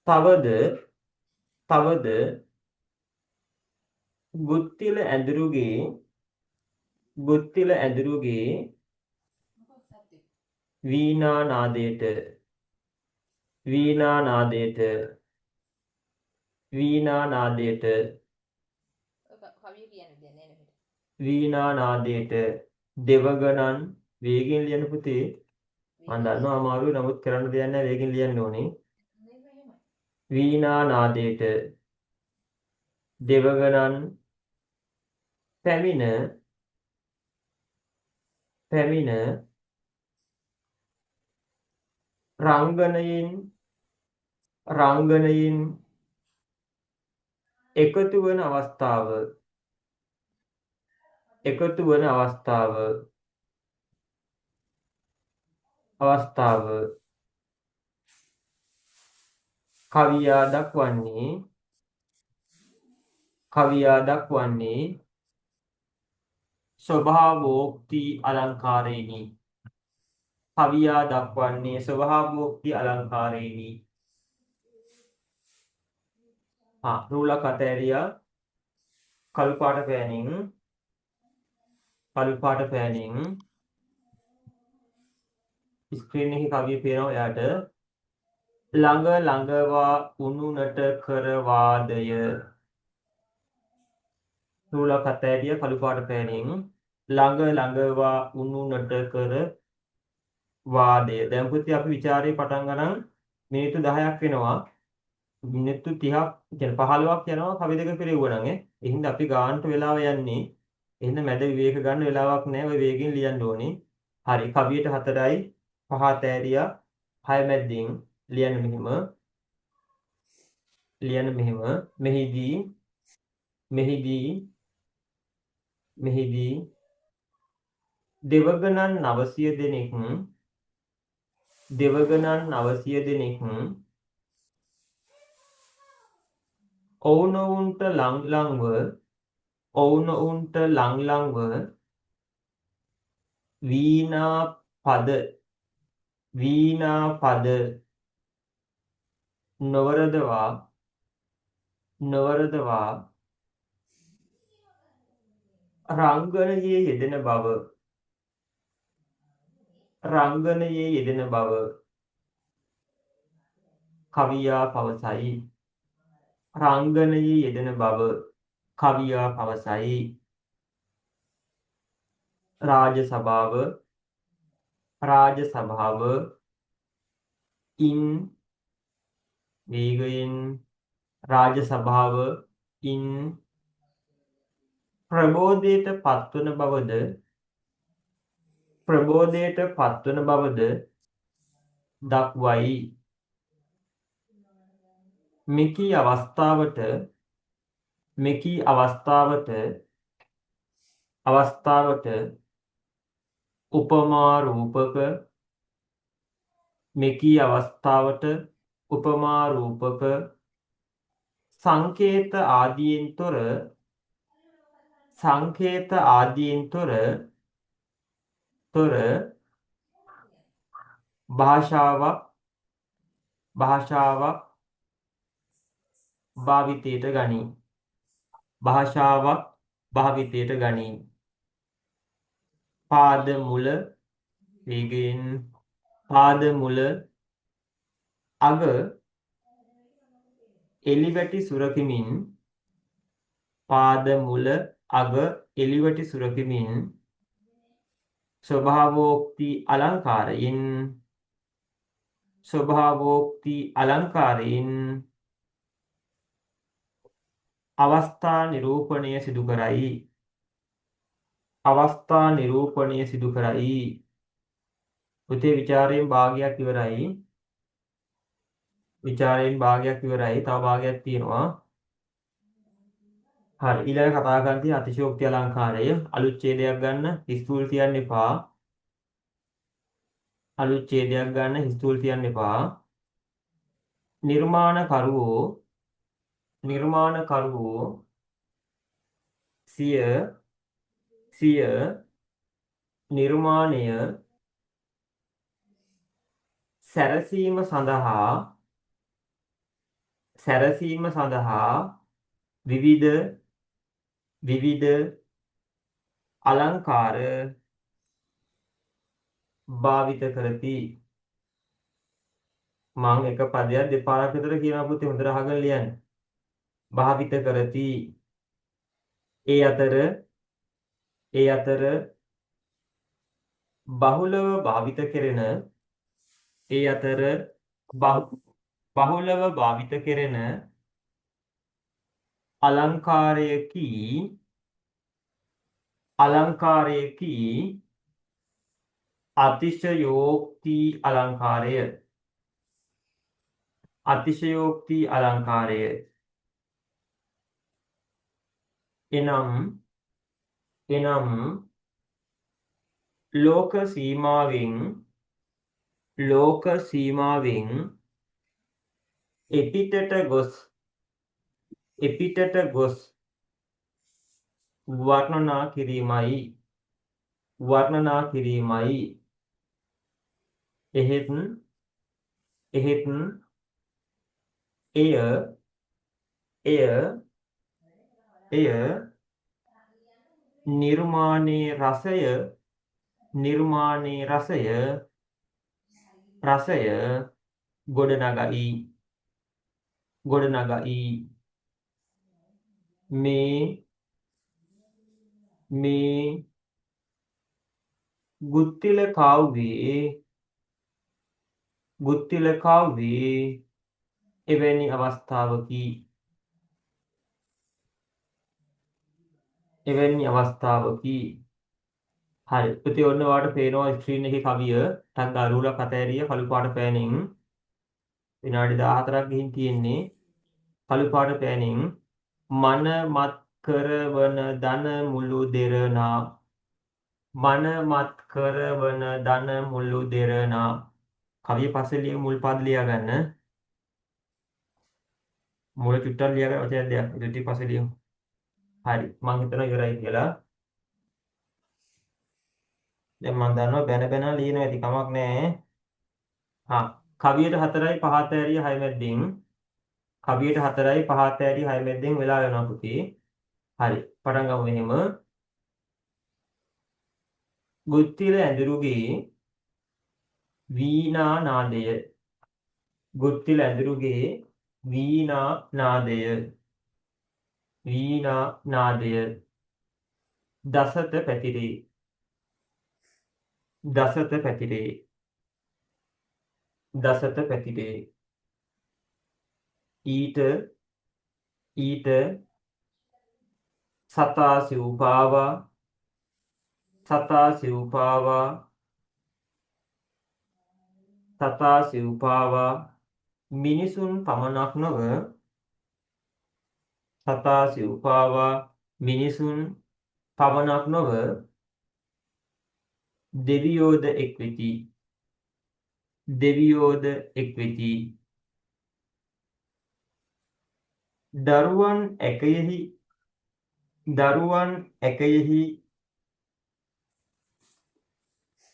තවද ගුත්තිල ඇඳුරුගේ වීණා නාදයට දෙවගණන් වේගෙන් ලියන්න පුතේ. මම දන්නවා අමාරුයි නමුත් කරන්න දෙයක් නැහැ වේගෙන් ලියන්න ඕනේ. වීණා නාදයට දෙවගණන් පැමිණ රංගනයෙන් එකතු වන අවස්ථාව කවියා දක්වන්නේ ස්වභාවෝක්ති අලංකාරයෙනි. රූලක් අතෑරියා. කළු පාට පෑනින් ස්ක්‍රීන් එකේ කවිය පේනවා එයාට. ළඟවා උණුනට කරවාදය. රූලක් අතෑරියා කළු පාට පෑනින් ළඟවා උණුනට කරවාදය. දැන් පුතේ අපි ਵਿਚාරේ පටන් ගන්න මිනිත්තු 10ක් වෙනවා. මිනිත්තු 30ක් කියන්නේ 15ක් යනවා කවි දෙක පෙරෙව්වා නම් ඒ හින්දා අපි ගානට වෙලාව යන්නේ. එහෙනම් මැද විවේක ගන්න වෙලාවක් නැහැ. ඔය වේගෙන් ලියන්න ඕනේ. හරි. කවියට 4යි 5 තෑරියා 6 මැද්දෙන් ලියන්න මෙහෙම. මෙහිදී දෙවගණන් 900 දෙනෙක් ඔවුනොවුන්ට ලං වීණා පද නොවරදවා රංගනයේ යෙදෙන බව කවියා පවසයි. රාජ සභාව ඉන් ප්‍රබෝධයට පත්වන බවද දක්වයි. මෙකී අවස්ථාවට උපමා රූපක සංකේත ආදියෙන් තොර භාෂාවක් භාවිතයට ගනී. පාද මුල අග එලිවැටි සුරකිමින් ස්වභාවෝක්ති අලංකාරයෙන් ස්වභාවෝක්ති අලංකාරයෙන් අවස්ථා නිරූපණය සිදු කරයි. අවස්ථා නිරූපණය සිදු කරයි. පුතේ විචාරයෙන් භාගයක් ඉවරයි. විචාරයෙන් භාගයක් ඉවරයි. තව භාගයක් තියෙනවා. හරි ඊළඟ කතා කරන්න තියෙන අතිශයෝක්ති අලංකාරය. අලුත් ඡේදයක් ගන්න හිස්තුල් තියන්න එපා. අලුත් ඡේදයක් ගන්න හිස්තුල් තියන්න එපා. නිර්මාණකරුවෝ සිය නිර්මාණය සැරසීම සඳහා විවිධ අලංකාර භාවිත කරති. මම එක පදයක් දෙපාරක් විතර කියනවා පුතේ හොඳට අහගෙන ලියන්න. භාවිත කරති. ඒ අතර බහුලව භාවිත කෙරෙන අලංකාරයකි අතිශයෝක්ති අලංකාරය. එනම් ලෝක සීමාවෙන් එපිටට ගොස් වර්ණනා කිරීමයි. එහෙත් එය නිර්මාණයේ රසය ගොඩනගයි. මේ ගුත්තිල කාව්වේ එවැනි අවස්ථාවකි. හරි පුතේ ඔන්න ඔයාලට පේනවා ස්ක්‍රීන් එකේ කවිය ටක් ගාලා කතෑරිය කළු පාට පෑනෙන් විනාඩි 14ක් ගිහින් තියෙන්නේ. කළු පාට පෑනෙන් මනමත් කරවන දන මුළු දෙරනා කවිය පස්සේ ලියමු මුල් පද ලියා ගන්න. මුල චුට්ටක් ලියා ගන්න වචන දෙයක් ඊට පස්සේ ලියමු. හරි මම හිතනවා ඉවරයි කියලා. දැන් මම දන්නවා බැන ලියනවා ඇති කමක් නැහැ. කවියට 4යි 5 තෑරිය 6 මැද්දෙන් කවියට 4යි 5 තෑරිය 6 මැද්දෙන් වෙලා යනවා පුතේ. හරි පටන් ගමු මෙහෙම. ගුත්තිල ඇඳුරුගේ වීණා නාදය දසත පැතිරේ. ඊට සතා සිව්පාවා මිනිසුන් පමණක් නොව දෙවියෝද එක් වෙති. දරුවන් ඇකයෙහි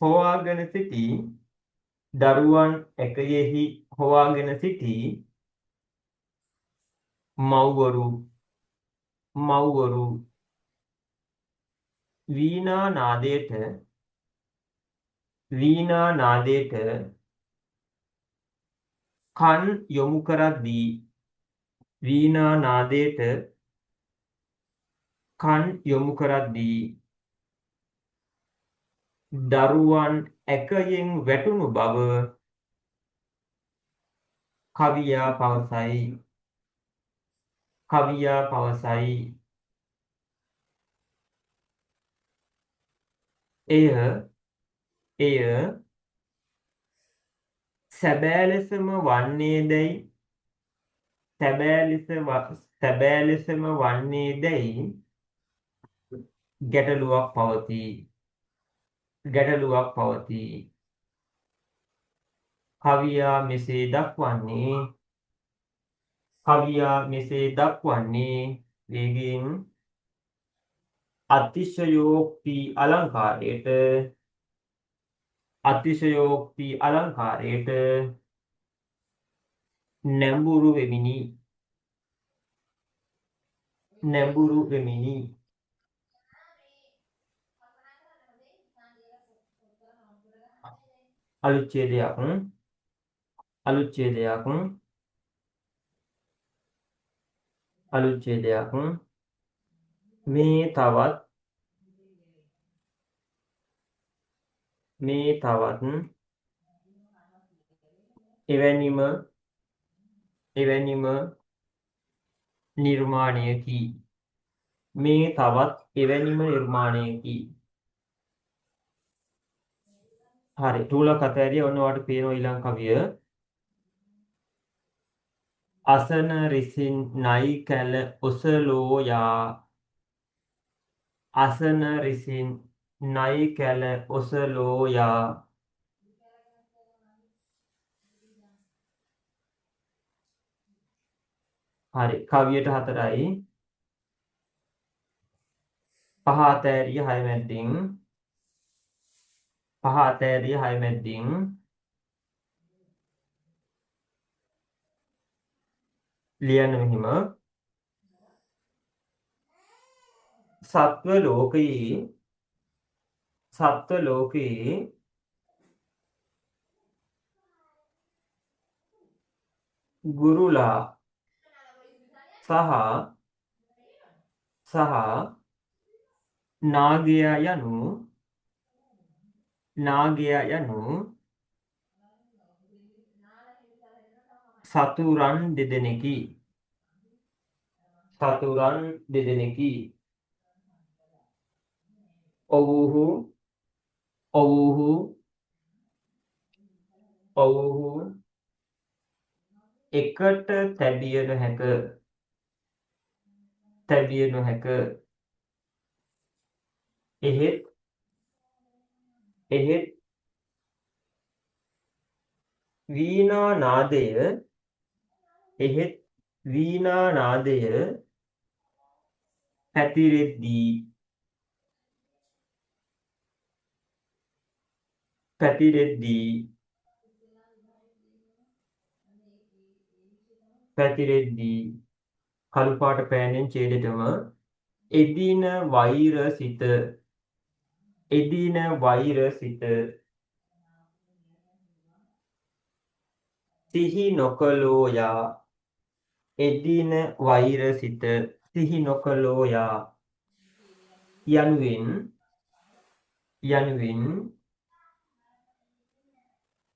හොවාගෙන සිටි මව්වරු වීණා නාදයට කන් යොමු කරද්දී දරුවන් ඇකයෙන් වැටුණු බව කවියා පවසයි. කවියා පවසයි. එය සැබෑ ලෙසම වන්නේදැයි සැබෑ ලෙසම වන්නේදැයි ගැටලුවක් පවතී. ගැටලුවක් පවතී. කවියා මෙසේ දක්වන්නේ වේගයෙන් අතිශයෝක්ති අලංකාරයට නැඹුරු වෙමිනි. අලුච්ඡේදයක් මේ තවත් එවැනිම නිර්මාණයකි. හරි ටූලක් අතහැරිය ඔන්න ඔයාලට පේනවා ඊළඟ කවිය. අසන රිසින් නයි කැල ඔසලෝ යා. අසන රිසින් නයි කැල ඔසලෝ යා. හරි කවියට 4යි. පහ අතෑරිය 6 මැද්දින් ලියන්න මෙහිම සත්ව ලෝකයේ ගුරුලා සහ නාගයා යනු සතුරන් දෙදෙනෙකි. ඔව්හු එකට තැබිය නොහැක. එහෙත් වීණා නාදය පැතිරෙද්දී කළු පාට පෑනෙන් ඡේදෙටම එදින වෛරසිත සිහි නොකළෝ යා. යනුවෙන්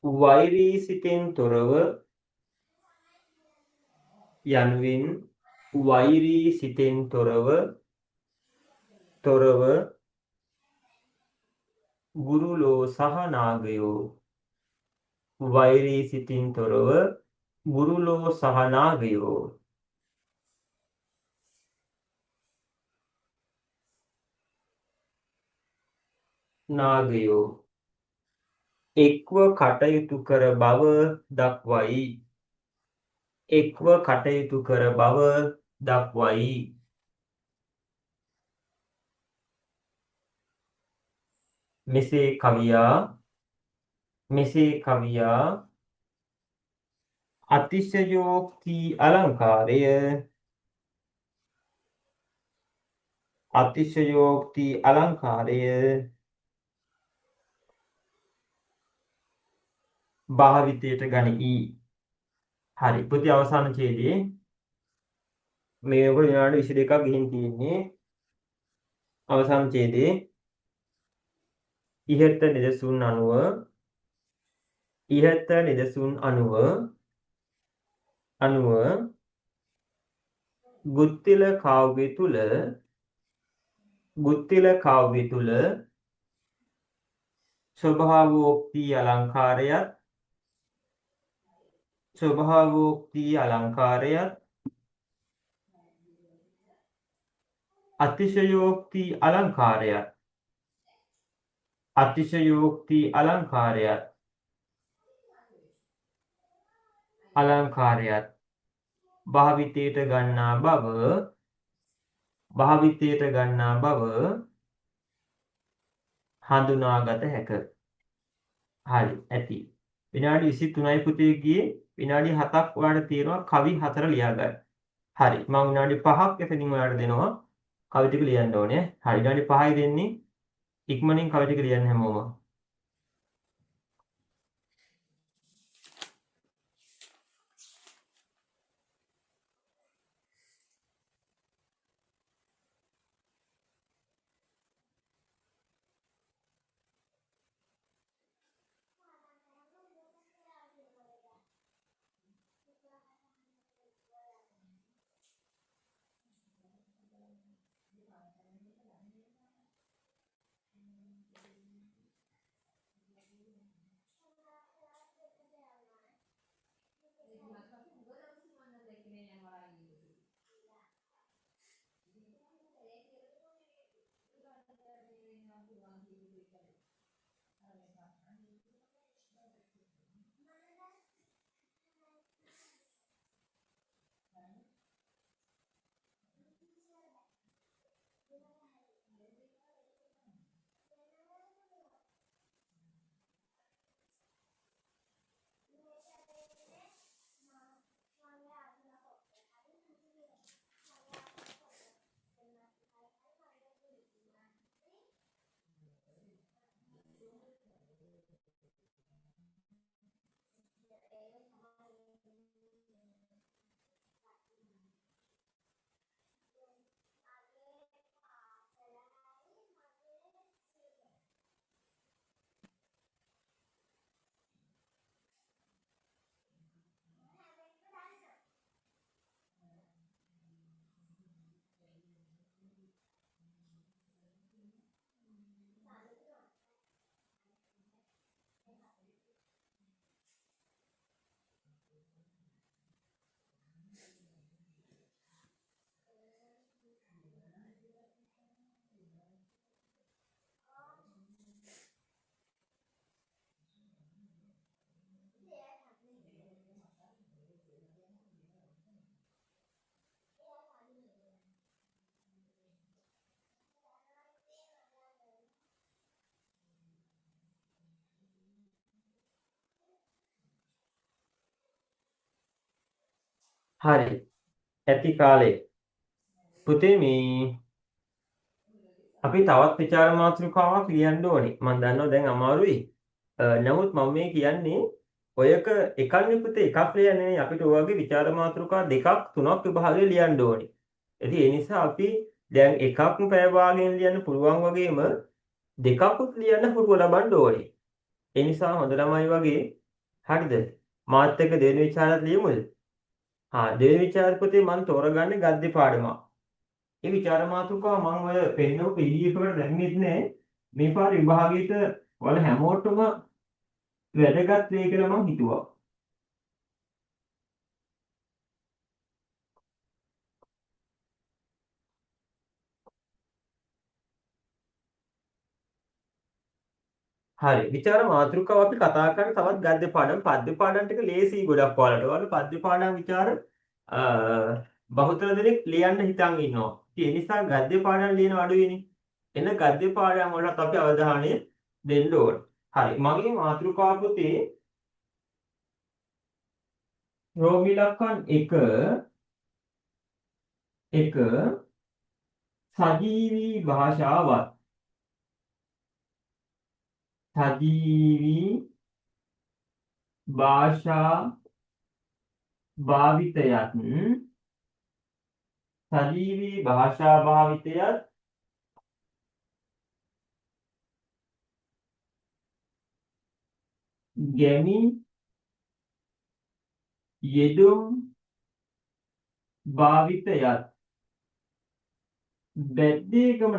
වෛරී සිතෙන් තොරව ගුරුලෝ සහ නාගයෝ එක්ව කටයුතු කර බව දක්වයි. මෙසේ කවියා අතිශයෝක්ති අලංකාරය භාවිතයට ගනියි. හරි පුතේ අවසාන ඡේදයේ මේ ඔයගොල්ලෝ විනාඩි 22ක් ගිහින් තියෙන්නේ. අවසාන ඡේදයේ ඉහත නිදසුන් අනුව අනුව ගුත්තිල කාව්‍ය තුල ස්වභාවෝක්ති අලංකාරයත් අතිශයෝක්ති අලංකාරයත් භාවිතයට ගන්නා බව හඳුනාගත හැක. හරි ඇති. විනාඩි 23යි පුතේ ගියේ. විනාඩි 7ක් ඔයාලට තියෙනවා කවි 4 ලියා ගන්න. හරි. මම විනාඩි 5ක් එතනින් ඔයාලට දෙනවා. කවි ටික ලියන්න ඕනේ. හරි. විනාඩි 5යි දෙන්නේ. ඉක්මනින් කවි ටික ලියන්න හැමෝම. හරි. ඇති කාලේ. පුතේ මේ අපි තවත් විචාර මාතෘකාවක් ලියන්න ඕනේ. මම දන්නවා දැන් අමාරුයි. නමුත් මම මේ කියන්නේ ඔයක එකන්නේ පුතේ එකක් ලියන්නේ නෙවෙයි අපිට ඔය වගේ විචාර මාතෘකා දෙකක් තුනක් විභාගයේ ලියන්න ඕනේ. ඉතින් ඒ නිසා අපි දැන් එකක් පැය භාගයෙන් ලියන්න පුළුවන් වගේම දෙකකුත් ලියන්න පුරුව ලබන්න ඕනේ. ඒ නිසා හොඳ ළමයි වගේ හරිද? මාත් එක්ක දෙවෙනි විචාරත් ලියමුද? දෙවෙනි විචාර පුතේ මම තෝරගන්නේ ගද්‍ය පාඩමක්. ඒ විචාර මාතෘකාව මම ඔය පෙන්නපු PDF එකට දැම්මෙත් නෑ. මේ පාර විභාගයට වල හැමෝටම වැදගත් වෙයි කියලා මම හිතුවා. හරි. විචාර මාතෘකාව අපි කතා කරන තවත් ගද්‍ය පාඩම් පද්‍ය පාඩම් ටික ලේසි ගොඩක් ඔයාලට. ඔයාලා පද්‍ය පාඩම් විචාර බහුතර දෙනෙක් ලියන්න හිතන් ඉන්නවා. ඒ නිසා ගද්‍ය පාඩම් ලියන අඩුයිනේ. එන ගද්‍ය පාඩම් වලට අපි අවධානය දෙන්න ඕන. හරි. මගේ මාතෘකාව පුතේ රෝගී ලක්ෂණ 1 සජීවී භාෂාවත් සජීවී භාෂා භාවිතයත් ගැමි යෙදුම් භාවිතයත් බැද්දේගම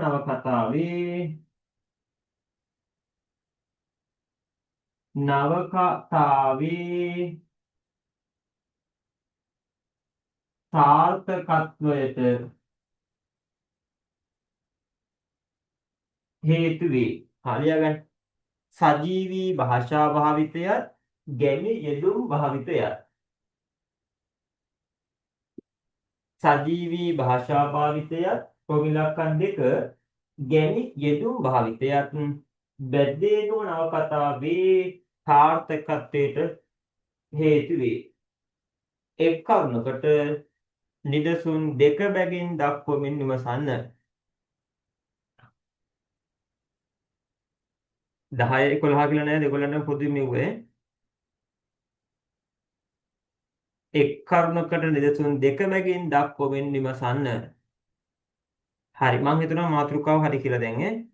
නවකතාවේ සාර්ථකත්වයට හේතු වේ. හරියගන්න. සජීවී භාෂා භාවිතයත් ගැමි යෙදුම් භාවිතයත්. සජීවී භාෂා භාවිතයත් ප්‍රමිලක්කන් දෙක ගැමි යෙදුම් භාවිතයත් බැද්දේගම නවකතාවේ සාර්ථකත්වයට හේතු වේ. එක් කරුණකට නිදසුන් දෙක බැගින් දක්වමින් විමසන්න. 10 11 කියලා නෑ දෙගොල්ලන්ටම පොදුයි මෙව්වේ. එක් කරුණකට නිදසුන් දෙක බැගින් දක්වමින් විමසන්න. හරි මම හිතනවා මාතෘකාව හරි කියලා දැන්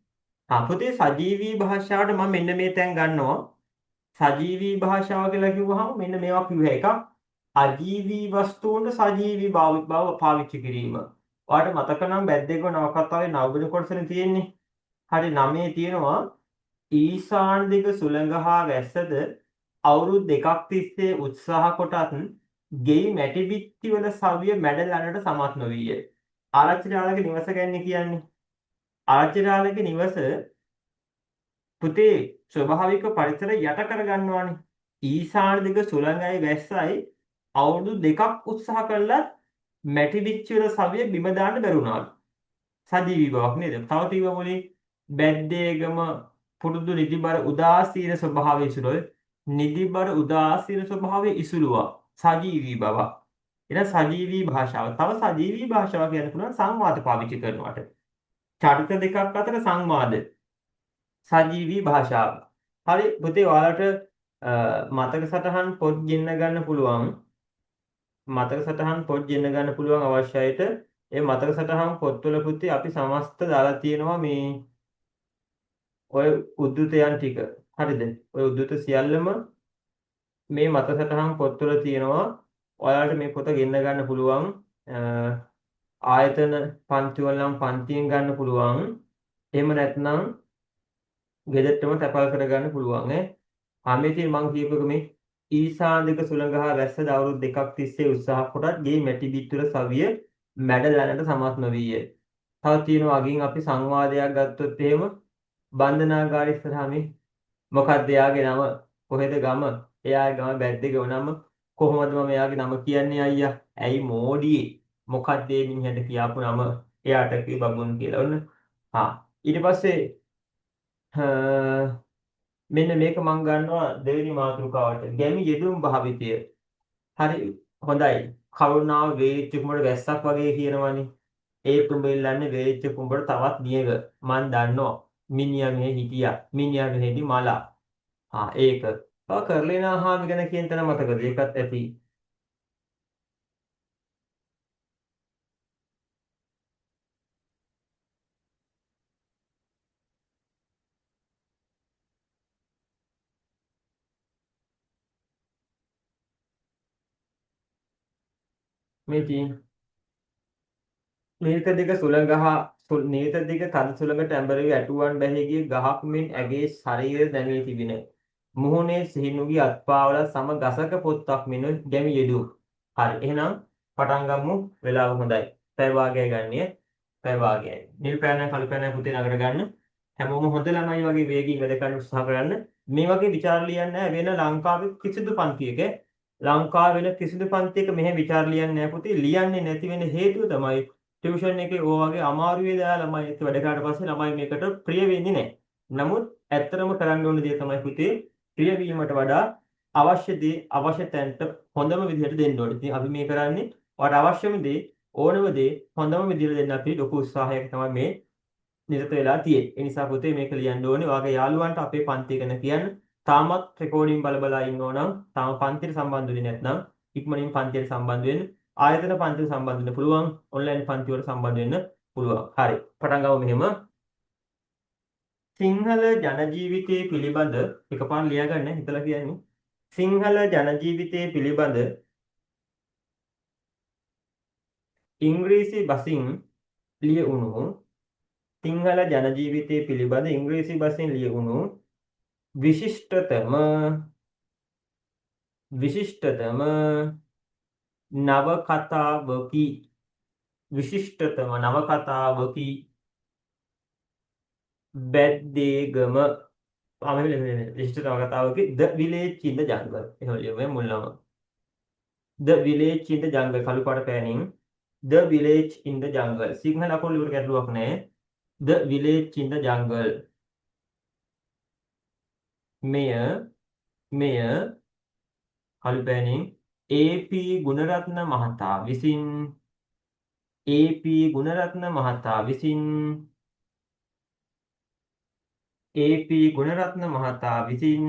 අපතේ සජීවී භාෂාවට මම මෙන්න මේ තැන් ගන්නවා. සජීවී භාෂාව කියලා කිව්වහම මෙන්න මේවා කිව්ව එකක්. අජීවී වස්තුන්ට සජීවී බව පාවිච්චි කිරීම. ඔයාලට මතක නම් බැද්දේගම නවකතාවේ නවවෙනි කොටසනේ තියෙන්නේ. හරි 9 තියෙනවා ඊසාන දිග සුළඟ හා වැස්සද අවුරුදු දෙකක් තිස්සේ උත්සාහ කොටත් ගෙයි මැටි බිත්ති වල සවිය මැඩලන්නට සමත් නොවිය. ආරච්චිලාලගේ නිවස ගැන කියන්නේ. ආරච්චිලාලගේ නිවස පුතේ ස්වභාවික පරිසරය යට කරගන්නවානේ. ඊසාන දිග සුළඟයි වැස්සයි අවුරුදු දෙකක් උත්සාහ කළත් මැටි බිත්ති වල සවිය බිම දාන්න බැරුණාලු. සජීවී බවක් නේද? තව තීව මොලේ බැද්දේගම පුරුදු නිදිබර උදාසීන ස්වභාවය ඉසුරුව නිදිබර උදාසීන ස්වභාවය ඉසුරුවා සජීවී බව. එන සජීවී භාෂාව. තව සජීවී භාෂාව කියන්න පුළුවන් සංවාද පාවිච්චි කරනවට. චරිත දෙකක් අතර සංවාද. සජීවී භාෂාව. හරි පුතේ ඔයාලට මතක සටහන් පොත් ගෙන්න ගන්න පුළුවන්. මතක සටහන් පොත් ගෙන්න ගන්න පුළුවන් අවශ්‍යයට ඒ මතක සටහන් පොත්වල පුතේ අපි සමස්ත දාලා තියෙනවා මේ ඔය උද්දුතයන් ටික. හරිද? ඔය උද්දුත සියල්ලම මේ මත සටහන් පොත්වල තියෙනවා. ඔයාලට මේ පොත ගෙන්න ගන්න පුළුවන්. ආයතන පන්ති වල නම් පන්තියෙන් ගන්න පුළුවන්. එහෙම නැත්නම් ගෙදරටම තැපල් කරගන්න පුළුවන් ඈ. හැමතිස්සෙම මම කියපුවක මේ ඊසාන්දික සුළඟහා වැස්ස දවුරුදු දෙකක් තිස්සේ උත්සාහ කොටත් ගේ මැටි බිත්තුර සවිය මැඩලන්නට සමත් නොවිය. තව තියෙනවා අගින් අපි සංවාදයක් ගත්තොත් එහෙම බන්ධනාගාර ඉස්සරහා මේ මොකක්ද එයාගේ නම කොහෙද ගම එයාගේ ගම බැද්දේගම නම කොහොමද මම එයාගේ නම කියන්නේ අයියා ඇයි මෝඩියේ මොකක්ද මේ මිනිහට කියාපු නම එයාට කී බබුන් කියලා ඔන්න ඊට පස්සේ මෙන්න මේක මම ගන්නවා දෙවෙනි මාතෘකාවට ගැමි යෙදුම් භාවිතය හරි හොඳයි කරුණාව වේච්ච කුඹට වැස්සක් වගේ කියනවනේ ඒ කුඹෙල්ලන්නේ වේච්ච කුඹට තවත් නියග මන් දන්නවා මිනිහා මෙහෙ හිටියා මිනිහා මෙහෙදි මලා ඒක කරලේන ආහාම ගැන කියන තැන මතකද ඒකත් ඇති මේ තියෙන නීත දිග සුළඟහා නීත දිග තද සුළඟට ඇඹරවි ඇටුවන් බැහැ ගිය ගහක් මෙන් ඇගේ ශරීරය දැමී තිබින මුහුණේ සිහිනුගේ අත්පාවල සම ගසක පොත්තක් මෙන් ගැමි යෙදූ හරි එහෙනම් පටන් ගමු වෙලාව හොඳයි පැය වාගය ගන්නය පැය වාගයයි නිල් පෑන කළු පෑන පුතේ නගර ගන්න හැමෝම හොඳ ළමයි වගේ වේගින් වැඩ කරන්න උත්සාහ කරන්න මේ වගේ ਵਿਚාර ලියන්න වෙන ලංකාවේ කිසිදු පන්තියක ලංකාවේ වෙන කිසිදු පන්තියක මෙහෙ ਵਿਚාර ලියන්නේ නැහැ පුතේ ලියන්නේ නැති වෙන හේතුව තමයි ටියුෂන් එකේ ඔය වගේ අමාරුවේ දාලා ළමයි එක්ක වැඩ කරාට පස්සේ ළමයි මේකට ප්‍රිය වෙන්නේ නැහැ. නමුත් ඇත්තටම කරන්න ඕන දේ තමයි පුතේ ප්‍රිය වීමට වඩා අවශ්‍ය දේ අවශ්‍ය තැනට හොඳම විදිහට දෙන්න ඕනේ. ඉතින් අපි මේ කරන්නේ ඔයාලට අවශ්‍යම දේ ඕනම දේ හොඳම විදිහට දෙන්න අපි ලොකු උත්සාහයක් තමයි මේ නිරත වෙලා තියෙන්නේ. ඒ නිසා පුතේ මේක ලියන්න ඕනේ. ඔයාගේ යාළුවන්ට අපේ පන්ති ගැන කියන්න. තාමත් රෙකෝඩින් බල ඉන්නෝ නම් තාම පන්තියට සම්බන්ධ වෙන්නේ නැත්නම් ඉක්මනින් පන්තියට සම්බන්ධ වෙන්න. ආයතන පන්තියට සම්බන්ධ වෙන්න පුළුවන්. ඔන්ලයින් පන්ති වලට සම්බන්ධ වෙන්න පුළුවන්. හරි. පටන් ගමු මෙහෙම. සිංහල ජන ජීවිතයේ පිළිබඳ එකපාර ලියා ගන්න හිතලා කියන්නේ. සිංහල ජන ජීවිතයේ පිළිබඳ ඉංග්‍රීසි බසින් ලියවුණු සිංහල ජන ජීවිතය පිළිබඳ ඉංග්‍රීසි බසින් ලියවුණු විශිෂ්ටතම නවකතාවකි. විශිෂ්ටතම නවකතාවකි. බැද්දේගම විශිෂ්ට නවකතාවකි ද විලේජ් ඉන් ද ජංගල්. එහෙම ලියුමේ මුල් නම. ද විලේජ් ඉන් ද ජංගල් කළු පාට පෑනින් ද විලේජ් ඉන් ද ජංගල්. සිංහල අකුරු ලියුවට ගැටලුවක් නැහැ. ද විලේජ් ඉන් ද ජංගල්. මෙය කළු පෑනින් AP ගුණරත්න මහතා විසින් AP ගුණරත්න මහතා විසින් AP ගුණරත්න මහතා විසින්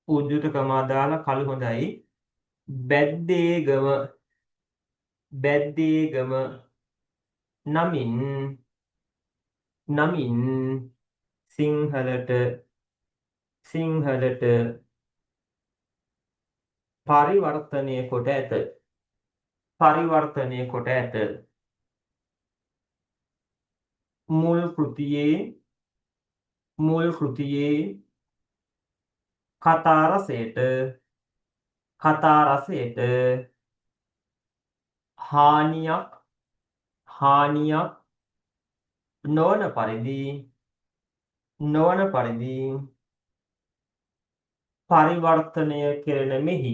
උද්දුතකම දාලා කළු හොඳයි. බැද්දේගම නමින් සිංහලට පරිවර්තනය කොට ඇත. මුල් කෘතියේ කතා රසයට හානියක් නොවන පරිදි පරිවර්තනය කරන මෙහි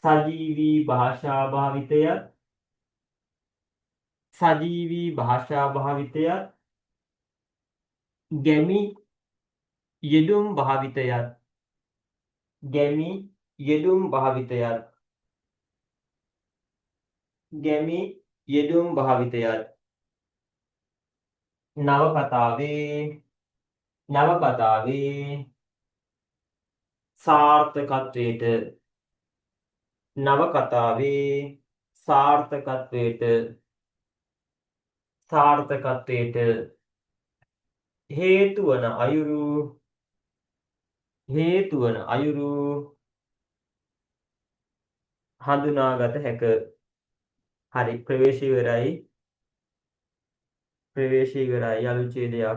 සජීවී භාෂා භාවිතයත් ගැමි යෙදුම් භාවිතයත් නවකතාවේ සාර්ථකත්වයට හේතු වන අයුරු හඳුනාගත හැක. හරි ප්‍රවේශය ඉවරයි. අලුත් ඡේදයක්.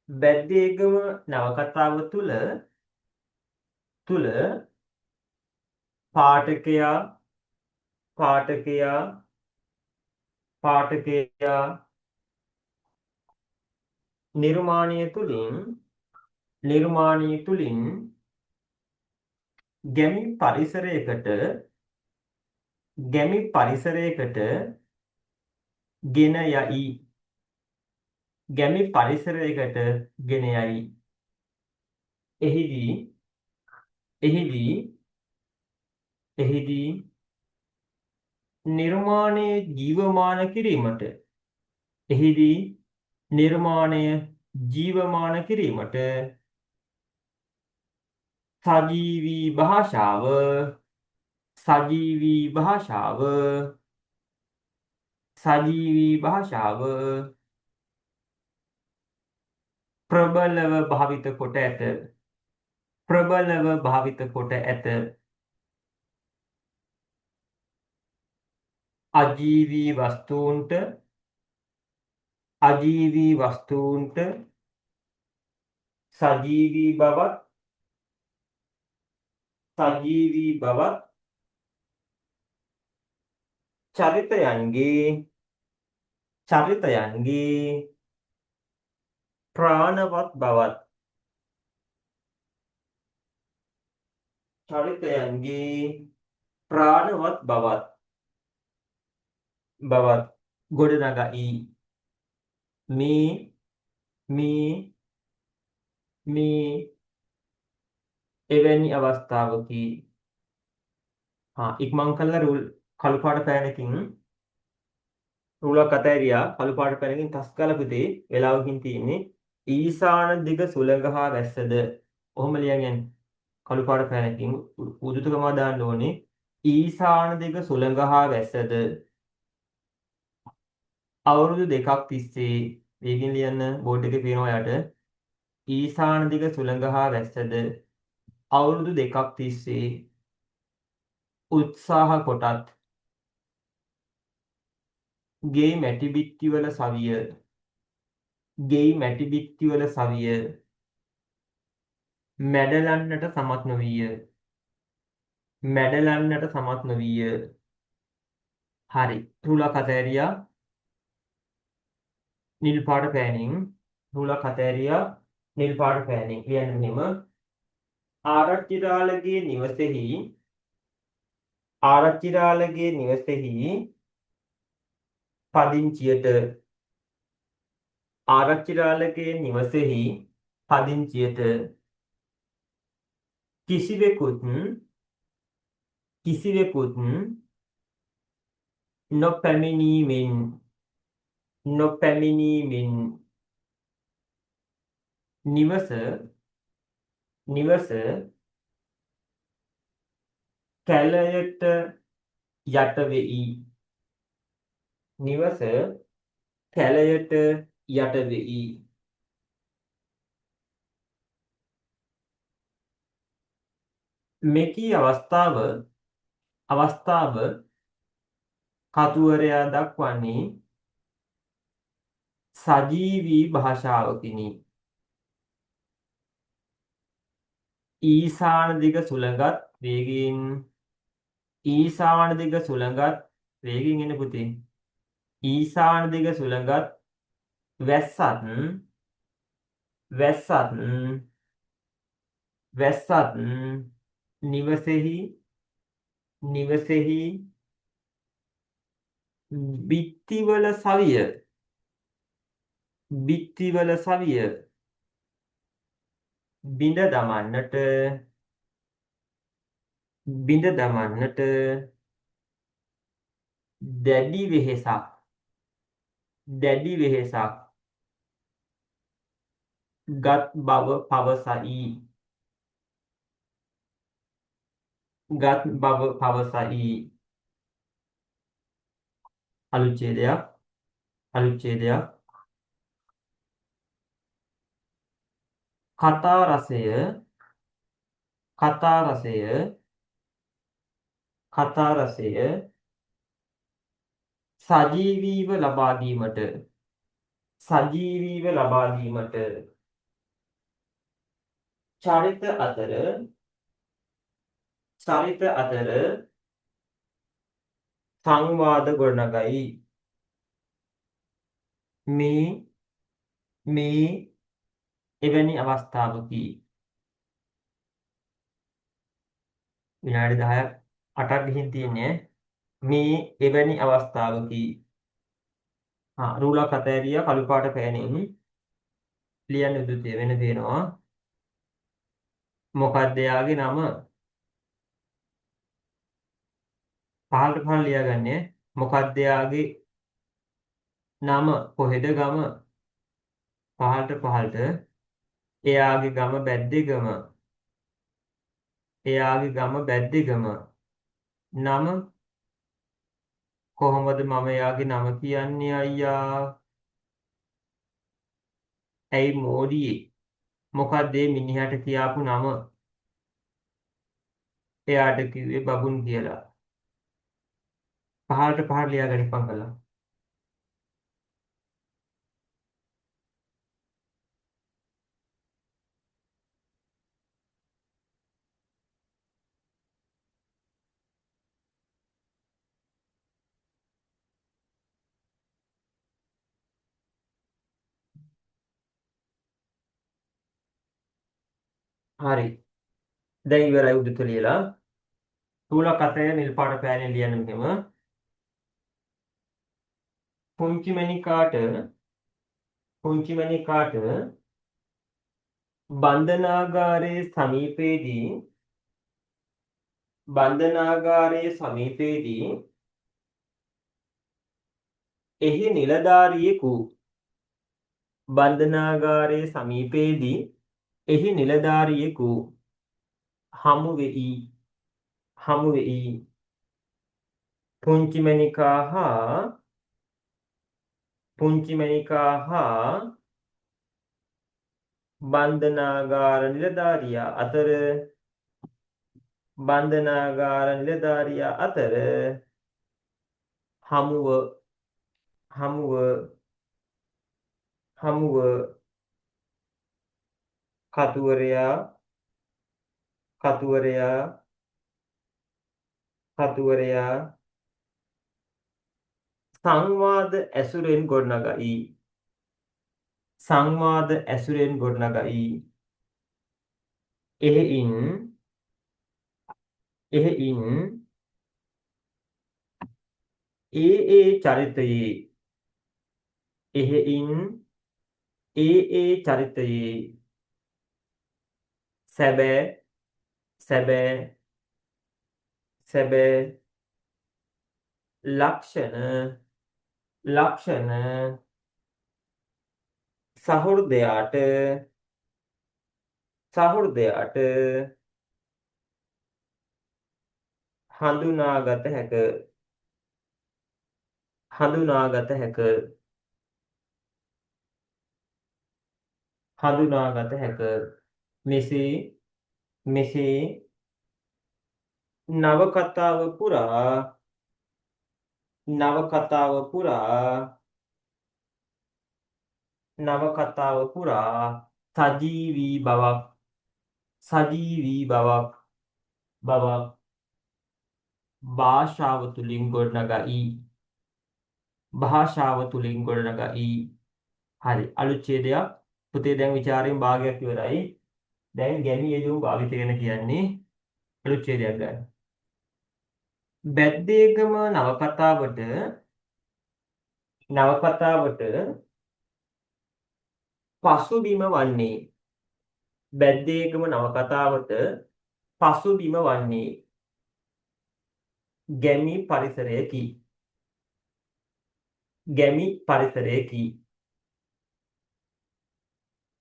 බැද්දේගම නවකතාව තුල පාඨකයා නිර්මාණය තුලින් ගැමි පරිසරයකට ගෙන යයි. එහිදී නිර්මාණය ජීවමාන කිරීමට සජීවී භාෂාව ප්‍රබලව භාවිත කොට ඇත. අජීවී වස්තුන්ට සජීවී බවත් චරිතයන්ගේ ප්‍රාණවත් බවත් ගොඩනගයි. මේ එවැනි අවස්ථාවකි. ඉක්මන් කළා කළු පාට පෑනකින් රූලක් අතෑරියා. කළු පාට පෑනකින් තස් කාලා පුතේ වෙලාවකින් තියෙන්නේ ඊසාන දිග සුළඟ හා වැස්සද. ඔහොම ලියන් යන්නේ. කළු පාට පෑනකින් උදුතුකම දාන්න ඕනේ. ඊසාන දිග සුළඟ හා වැස්සද අවුරුදු දෙකක් තිස්සේ වේගින් ලියන්න බෝඩ් එකේ පේනවා යට. ඊසාන දිග සුළඟ හා වැස්සද අවුරුදු දෙකක් තිස්සේ උත්සාහ කොටත් ගේ මැටි බිත්තිවල සවිය මැඩලන්නට සමත් නොවිය. හරි. රුලක් අතෑරියා නිල් පාට පෑනින් ලියන්න මෙහෙම. ආරච්චිරාළගේ නිවසෙහි පදිංචියට කිසිවෙකුත් නොපැමිණීමෙන් නිවස කැලයට යට වෙයි. මෙකී අවස්ථාව කතුවරයා දක්වන්නේ සජීවී භාෂාවකිනි. ඊසාන දිග සුළඟත් වේගයෙන් එන පුතේ. ඊසාන දිග සුළඟත් වැස්සත් නිවසෙහි බිත්තිවල සවිය බිඳ දමන්නට දැඩි වෙහෙසක් ගත් බව පවසයි. අලුච්ඡේදයක්. කතා රසය සජීවීව ලබා දීමට චරිත අතර සංවාද ගොඩනගයි. මේ එවැනි අවස්ථාවකි. විනාඩි 10ක් 8ක් ගිහින් තියෙන්නේ. මේ එවැනි අවස්ථාවකි. රූලක් අතෑරියා කළු පාට පෑනෙන් ලියන්න උදුතේ වෙන දෙනවා. මොකක්ද එයාගේ නම? පහළට පහළ ලියාගන්නේ. මොකක්ද එයාගේ නම? කොහෙද ගම? පහළට එයාගේ ගම බැද්දේගම. නම කොහොමද මම එයාගේ නම කියන්නේ අයියා? ඇයි මෝඩියේ? මොකක්ද මේ මිනිහට කියාපු නම? එයාට කිව්වේ බබුන් කියලා. පහළට ලියාගනිපන් කළා. හරි. දැන් ඉවරයි උඩට ලියලා. රූලක් අතේ නිල් පාට පෑනෙන් ලියන්න මෙහෙම. පුංචි මණිකාට බන්ධනාගාරයේ සමීපයේදී එහි නිලධාරියෙකු හමු වෙයි. පුංචි මණිකා හා පුංචි මණිකා හා බන්ධනාගාර නිලධාරියා අතර බන්ධනාගාර නිලධාරියා අතර හමුව හමුව හමුව කතුවරයා කතුවරයා කතුවරයා සංවාද ඇසුරෙන් ගොඩනගයි සංවාද ඇසුරෙන් ගොඩනගයි එහෙයින් එහෙයින් ඒ චරිතයේ එහෙයින් ඒ චරිතයේ සැබෑ සැබෑ සැබෑ ලක්ෂණ සහෘදයාට හඳුනාගත හැක හඳුනාගත හැක හඳුනාගත හැක මෙසේ මෙසේ නවකතාව පුරා සජීවී බවක් භාෂාව තුලින් ගොඩනගයි හරි අලුත් ඡේදයක් පුතේ දැන් ਵਿਚාරයෙන් භාගයක් ඉවරයි දැන් ගැමි යෙදුම් භාවිත වෙන කියන්නේ අලුත් ඡේදයක් ගන්න බැද්දේගම නවකතාවට පසුබිම වන්නේ බැද්දේගම නවකතාවට පසුබිම වන්නේ ගැමි පරිසරයකි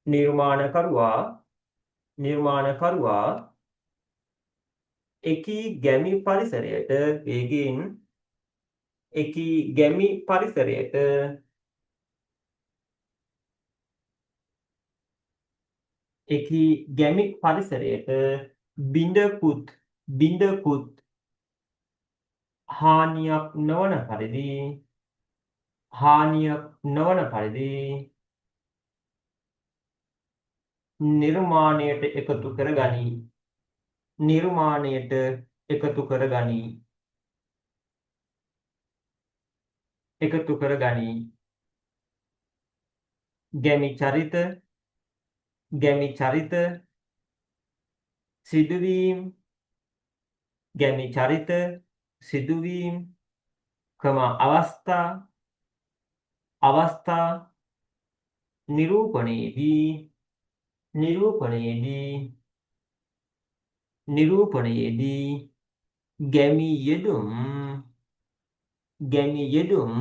නිර්මාණකරුවා එකී ගැමි පරිසරයට බිඳකුත් හානියක් නොවන පරිදි නිර්මාණයට එකතු කරගනී ගැමි චරිත සිදුවීම් අවස්ථා නිරූපණයේදී ගැමි යෙදුම්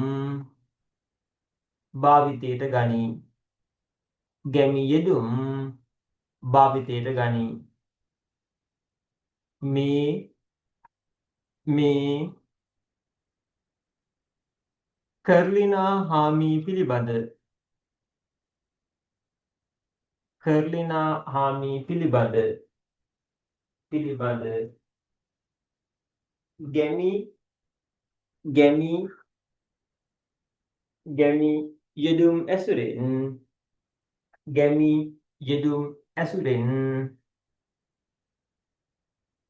භාවිතයට ගනී මේ කර්ලිනා හාමි පිළිබඳ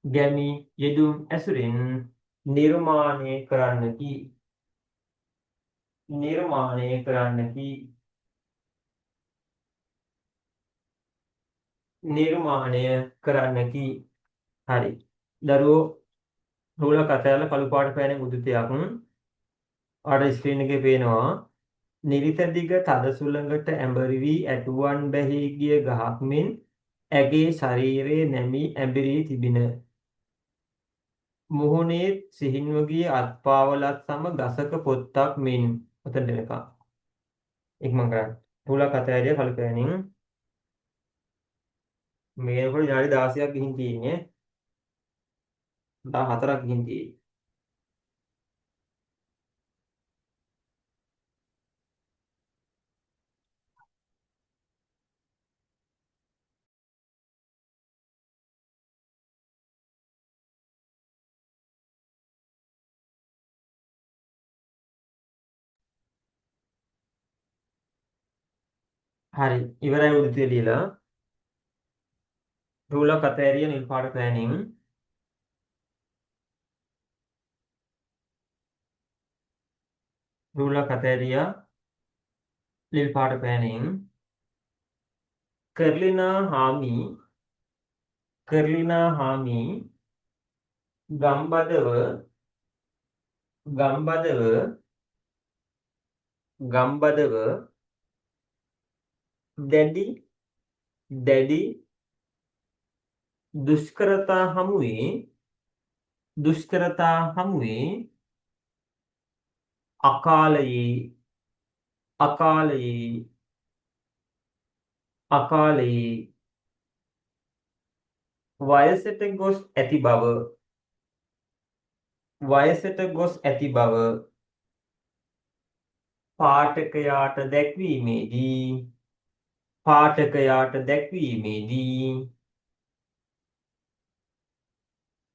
ගැමි යෙදුම් ඇසුරෙන් නිර්මාණය කරන්නකි හරි දරුවෝ රූල කතැල්ල කළු පාට පෑනේ උද්දිතයක් ආඩ ස්ක්‍රීන් එකේ පේනවා නිරිත දිග තද සුළඟට ඇඹරි වී ඇටුවන් බැහි ගිය ගහක් මෙන් ඇගේ ශරීරයේ නැමී ඇඹරී තිබින මුහුණේ සිහින්ව ගිය අත්පාවලත් සම ගසක පොත්තක් මෙන් ඔතන දෙනකම් ඉක්මන් කරන්න රූල කතැල්ල කළු පෑනින් මේකට විනාඩි 16ක් ගිහින් තියෙන්නේ 14ක් ගිහින් තියෙන්නේ හරි. ඉවරයි උදිතේ ලියලා. රූලක් අතෑරිය නිල් පාට පෑනින්. රූලක් අතෑරියා නිල් පාට පෑනින්. කර්ලිනා හාමි කර්ලිනා හාමි ගම්බදව ගම්බදව ගම්බදව දැඩි දැඩි දුෂ්කරතා හමුවේ දුෂ්කරතා හමුවේ අකාලයේ අකාලයේ අකාලයේ වයසට ගොස් ඇති බව වයසට ගොස් ඇති බව පාඨකයාට දැක්වීමේදී පාඨකයාට දැක්වීමේදී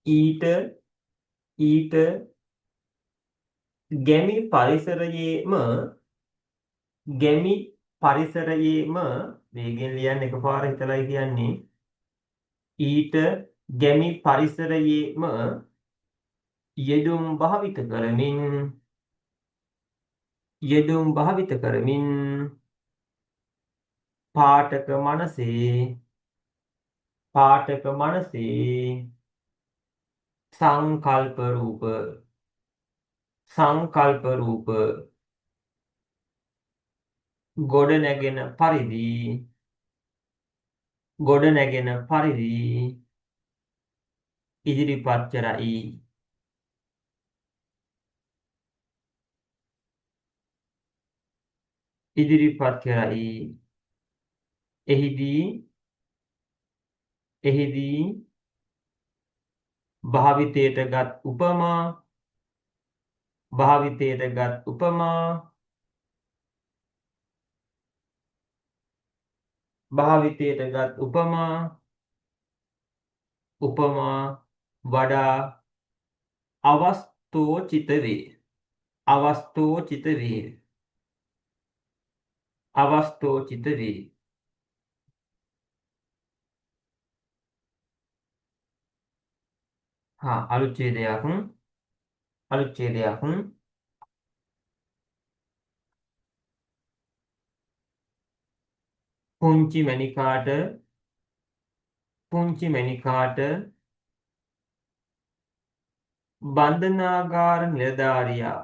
ඊට ඊට ගැමි පරිසරයේම ගැමි පරිසරයේම වේගෙන් ලියන්න එකපාර හිතලයි කියන්නේ ඊට ගැමි පරිසරයේම යෙදුම් භාවිත කරමින් යෙදුම් භාවිත කරමින් පාඨක මනසේ සංකල්ප රූප ගොඩනැගෙන පරිදි ඉදිරිපත් කරයි. එහිදී භාවිතයට ගත් උපමා වඩා අවස්තෝචිත වේ. අලුච්ඡේදයක් පුංචි මැණිකාට බන්ධනාගාර නිලධාරියා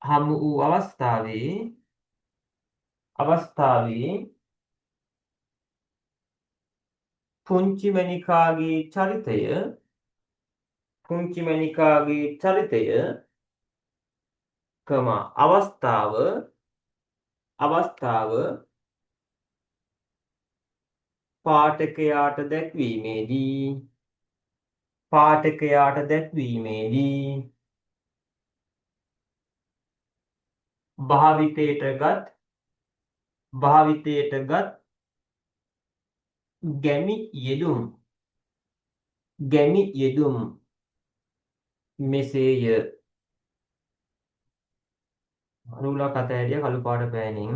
හමු වූ අවස්ථාවේ පුංචි මැණිකාගේ චරිතය අවස්ථාව පාඨකයාට දැක්වීමේදී භාවිතයට ගත් ගැමි යෙදුම් මෙසේය. රූලක් අතෑරිය කළු පාට පෑනින්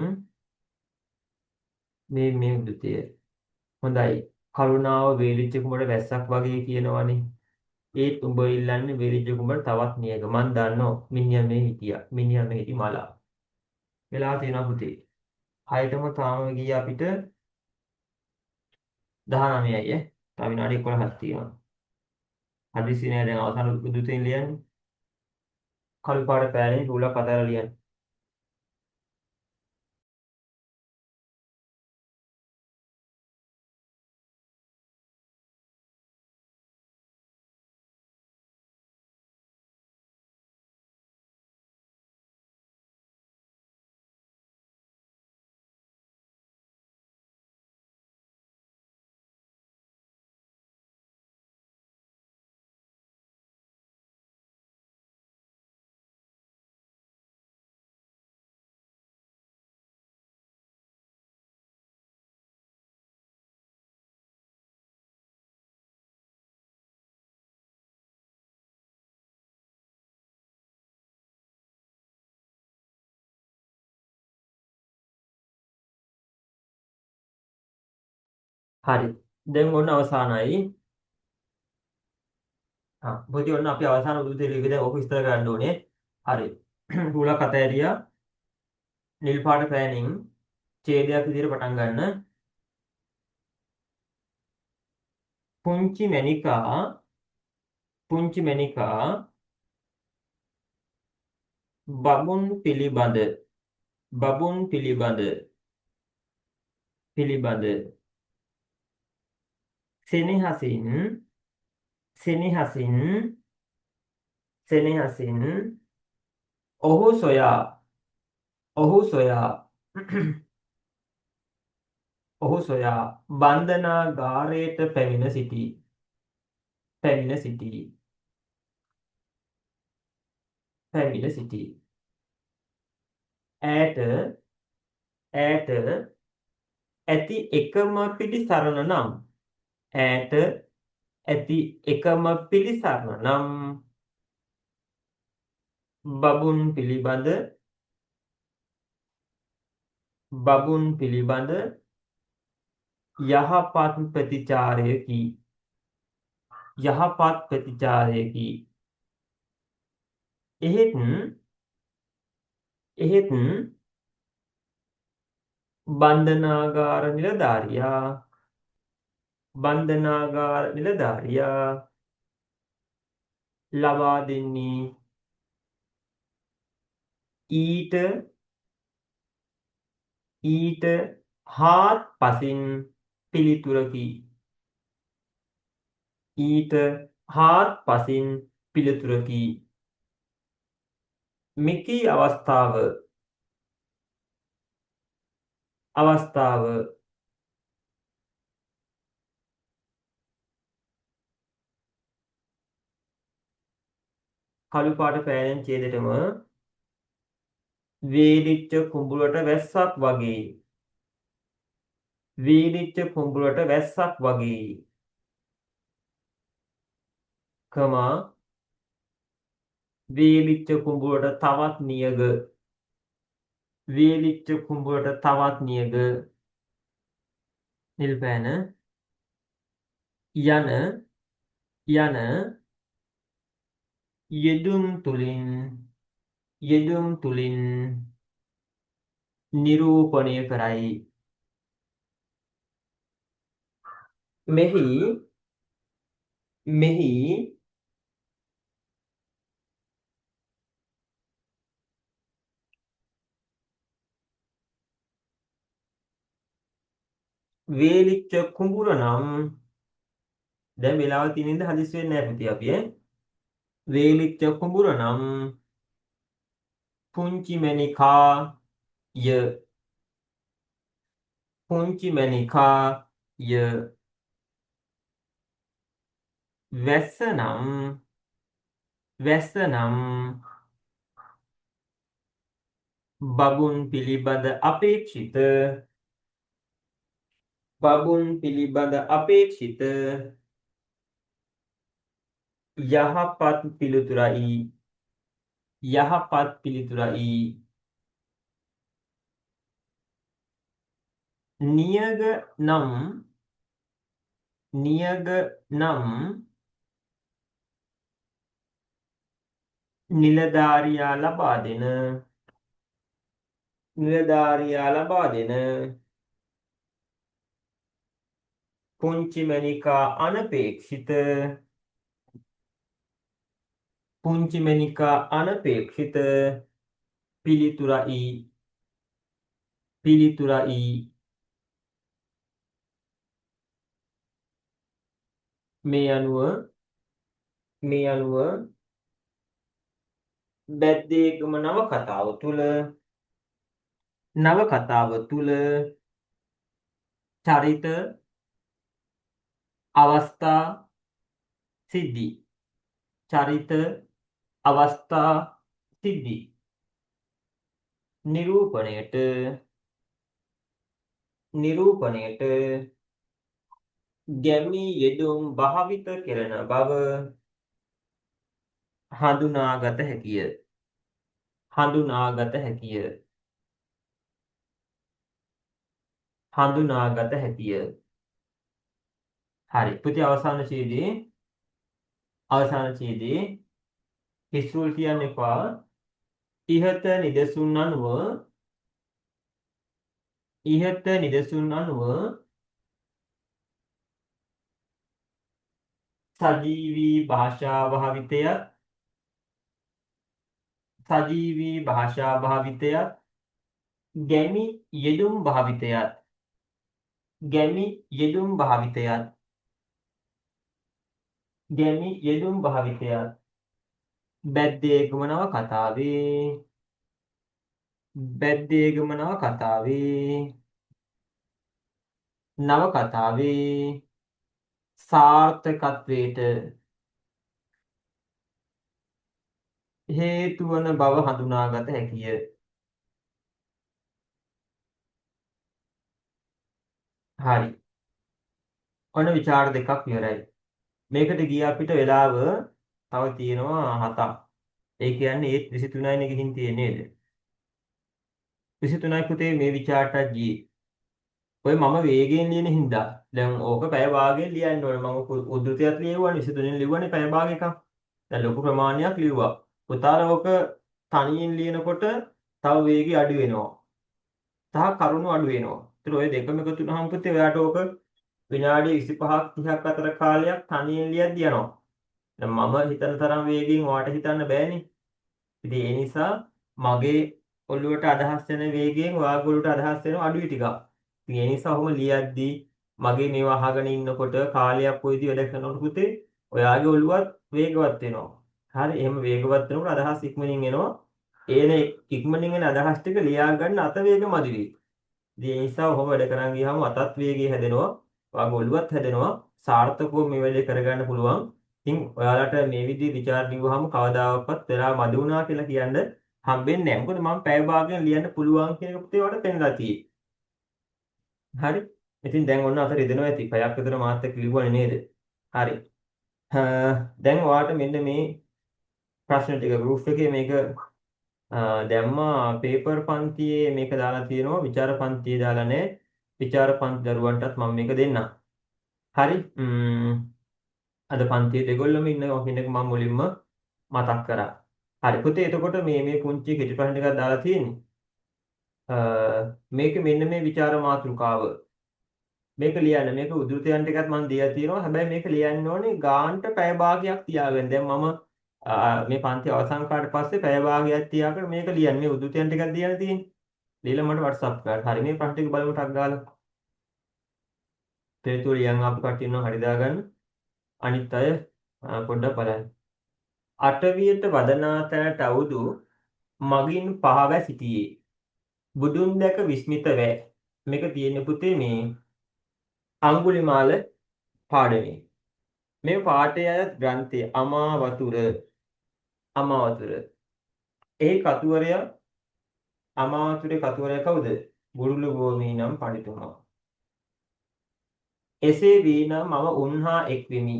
මේ උද්දතය. හොඳයි. කරුණාව වේලිච්ච කුඹට වැස්සක් වගේ කියනවනේ. ඒත් උඹ ඉල්ලන්නේ වේලිච්ච කුඹට තවත් නියක. මන් දන්නවා මිනිහා මේ හිටි මලා. වෙලා තියෙනවා පුතේ. 6ටම තාම ගියේ අපිට 19යි ඈ. තව විනාඩි 11ක් තියෙනවා. හදිසි නෑ දැන් අවසාන උද්දතෙන් ලියන්නේ. කළු පාට පෑනින් රූලක් අතහැරලා ලියන්න. හරි. දැන් ඔන්න අවසానයි. පොඩි ඔන්න අපි අවසාන උදේ තෙලියක දැන් ඔක විස්තර කරන්න ඕනේ. හරි. හුලක් අතෑරියා. නිල් පාට පෑනින් ඡේදයක් විදිහට පටන් ගන්න. පුංචි මණිකා පුංචි මණිකා බබුන් පිළිබඳ බබුන් පිළිබඳ පිළිබඳ සෙනෙහසින් සෙනෙහසින් සෙනෙහසින් ඔහු සොයා ඔහු සොයා ඔහු සොයා බන්ධනාගාරයට පැමිණ සිටී පැමිණ සිටී ඈට ඈට ඇති එකම පිළිසරණ නම් ඈට ඇති එකම පිළිසරණ නම් බබුන් පිළිබඳ යහපත් ප්‍රතිචාරයකි යහපත් ප්‍රතිචාරයකි එහෙත් බන්ධනාගාර නිලධාරියා ලබා දෙන්නේ ඊට හාත්පසින් පිළිතුරකි මෙකී අවස්ථාව කළු පාට පෑනෙන් ඡේදෙටම වේලිච්ච කුඹුරට වැස්සක් වගේ කමා වේලිච්ච කුඹුරට තවත් නියග නිල් පෑන යන යෙදුම් තුලින් නිරූපණය කරයි. මෙහි වේලිච්ච කුඹුර නම් දැන් වෙලාව තියෙනින්ද හදිස්සි වෙන්නේ නැහැ පුතේ අපි වේලිච්ච කුඹුර නම් පුංචි මණිකාය වැස්ස නම් බබුන් පිළිබඳ අපේක්ෂිත යහපත් පිළිතුරයි නියග නම් නිලධාරියා ලබා දෙන පුංචි මණිකා අනපේක්ෂිත පිළිතුරයි මේ අනුව බැද්දේගම නවකතාව තුළ චරිත අවස්ථා සිද්ධි නිරූපණයට ගැමී යෙදුම් භාවිත කෙරෙන බව හඳුනාගත හැකිය. හරි. පුතේ අවසාන හිස්රුල් කියන්න එපා. ඉහත නිදසුන් අනුව සජීවී භාෂා භාවිතයත් ගැමි යෙදුම් භාවිතයත් බැද්දේගම නවකතාවේ සාර්ථකත්වයට හේතු වන බව හඳුනාගත හැකිය. හරි. ඔන්න විචාර දෙකක් ඉවරයි. මේකට ගිය අපිට වෙලාව තව තියෙනවා 7ක්. ඒ කියන්නේ ඒත් 23 නේ ගිහින් තියෙන්නේ නේද? 23 පුතේ මේ විචාරටත් ගියේ. ඔය මම වේගයෙන් ලියන හින්දා දැන් ඕක පැය භාගයෙන් ලියන්න ඕනේ. මම උද්දෘතයක් ලියුවා 23 ලියුවානේ පැය භාගයක. දැන් ලොකු ප්‍රමාණයක් ලියුවා. පුතාලා ඕක තනියෙන් ලියනකොට තව වේගය අඩු වෙනවා. තහ කරුණු අඩු වෙනවා. ඒතර ඔය දෙකම එකතු වුනහම පුතේ ඔයාට ඕක විනාඩි 25ක් 30ක් අතර කාලයක් තනියෙන් ලියද්දී යනවා. දැන් මම හිතන තරම් වේගයෙන් ඔයාට හිතන්න බෑනේ. ඉතින් ඒ නිසා මගේ ඔළුවට අදහස් වෙන වේගයෙන් ඔයාගේ ඔළුවට අදහස් වෙන අඩුයි ටිකක්. ඉතින් ඒ නිසා ඔහොම ලියද්දී මගේ මේවා අහගෙන ඉන්නකොට කාලයක් කොයිදී වැඩ කරනකොට පුතේ ඔයාගේ ඔළුවත් වේගවත් වෙනවා. හරි එහෙම වේගවත් වෙනකොට අදහස් ඉක්මනින් එනවා. ඉක්මනින් එන අදහස් ටික ලියා ගන්න අත වේග මදි වෙයි. ඉතින් ඒ නිසා ඔහොම වැඩ කරන් ගියාම අතත් වේගය හැදෙනවා. ඔයාගේ ඔළුවත් හැදෙනවා. සාර්ථකව මේ වැඩේ කරගන්න පුළුවන්. ඉතින් ඔයාලට මේ විදිහේ ਵਿਚාර ලිව්වහම කවදාවත් වෙලා මදි වුණා කියලා කියන්න හම්බෙන්නේ නැහැ. මොකද මම පැය භාගයෙන් ලියන්න පුළුවන් කියන එක පුතේ වලට පෙන්නලා තියෙන්නේ. හරි. ඉතින් දැන් ඔන්න අතර රිදෙනවා ඇති. පැයක් විතර මාත් එක්ක ලිව්වනේ නේද? හරි. දැන් ඔයාලට මෙන්න මේ ප්‍රශ්න ටික ගෲප් එකේ මේක දැම්මා පේපර් පන්තියේ මේක දාලා තියෙනවා. විචාර පන්තියේ දාලා නැහැ. විචාර පන්ති දරුවන්ටත් මම මේක දෙන්නම්. හරි. අද පන්තියේ දෙගොල්ලම ඉන්නවා කියන එක මම මුලින්ම මතක් කරා. හරි පුතේ එතකොට මේ පුංචි කෙටි ප්‍රශ්න ටිකක් දාලා තියෙන්නේ. මේක මෙන්න මේ විචාර මාතෘකාව. මේක ලියන්න මේක උද්ෘතයන් ටිකක් මම දීලා තියෙනවා. හැබැයි මේක ලියන්න ඕනේ ගානට පැය භාගයක් තියාගෙන. දැන් මම මේ පන්ති අවසන් කරාට පස්සේ පැය භාගයක් තියාගෙන මේක ලියන්න. මේ උද්ෘතයන් ටිකක් දීලා තියෙන්නේ. ලියලා මට WhatsApp කරන්න. හරි මේ ප්‍රශ්න ටික බලමු ටක් ගාලා. තේතුව ලියන් ආපු කට්ටිය ඉන්නවා හරි දාගන්න. අනිත් අය පොඩ්ඩක් බලන්න. අටවියට වදනා තැනට අවුදු මගින් පහව සිටියේ. බුදුන් දැක විස්මිත වේ. මේක තියෙන පුතේ මේ අඟුලිමාල පාඩමේ. මේ පාඩේ අය ග්‍රන්ථයේ අමාවතුර. ඒ කතුවරයා අමාවතුරේ කතුවරයා කවුද? බුරුළු ගෝමී නම් පඬිතුමා. එසේ වී නම් මම උන්හා එක් වෙමි.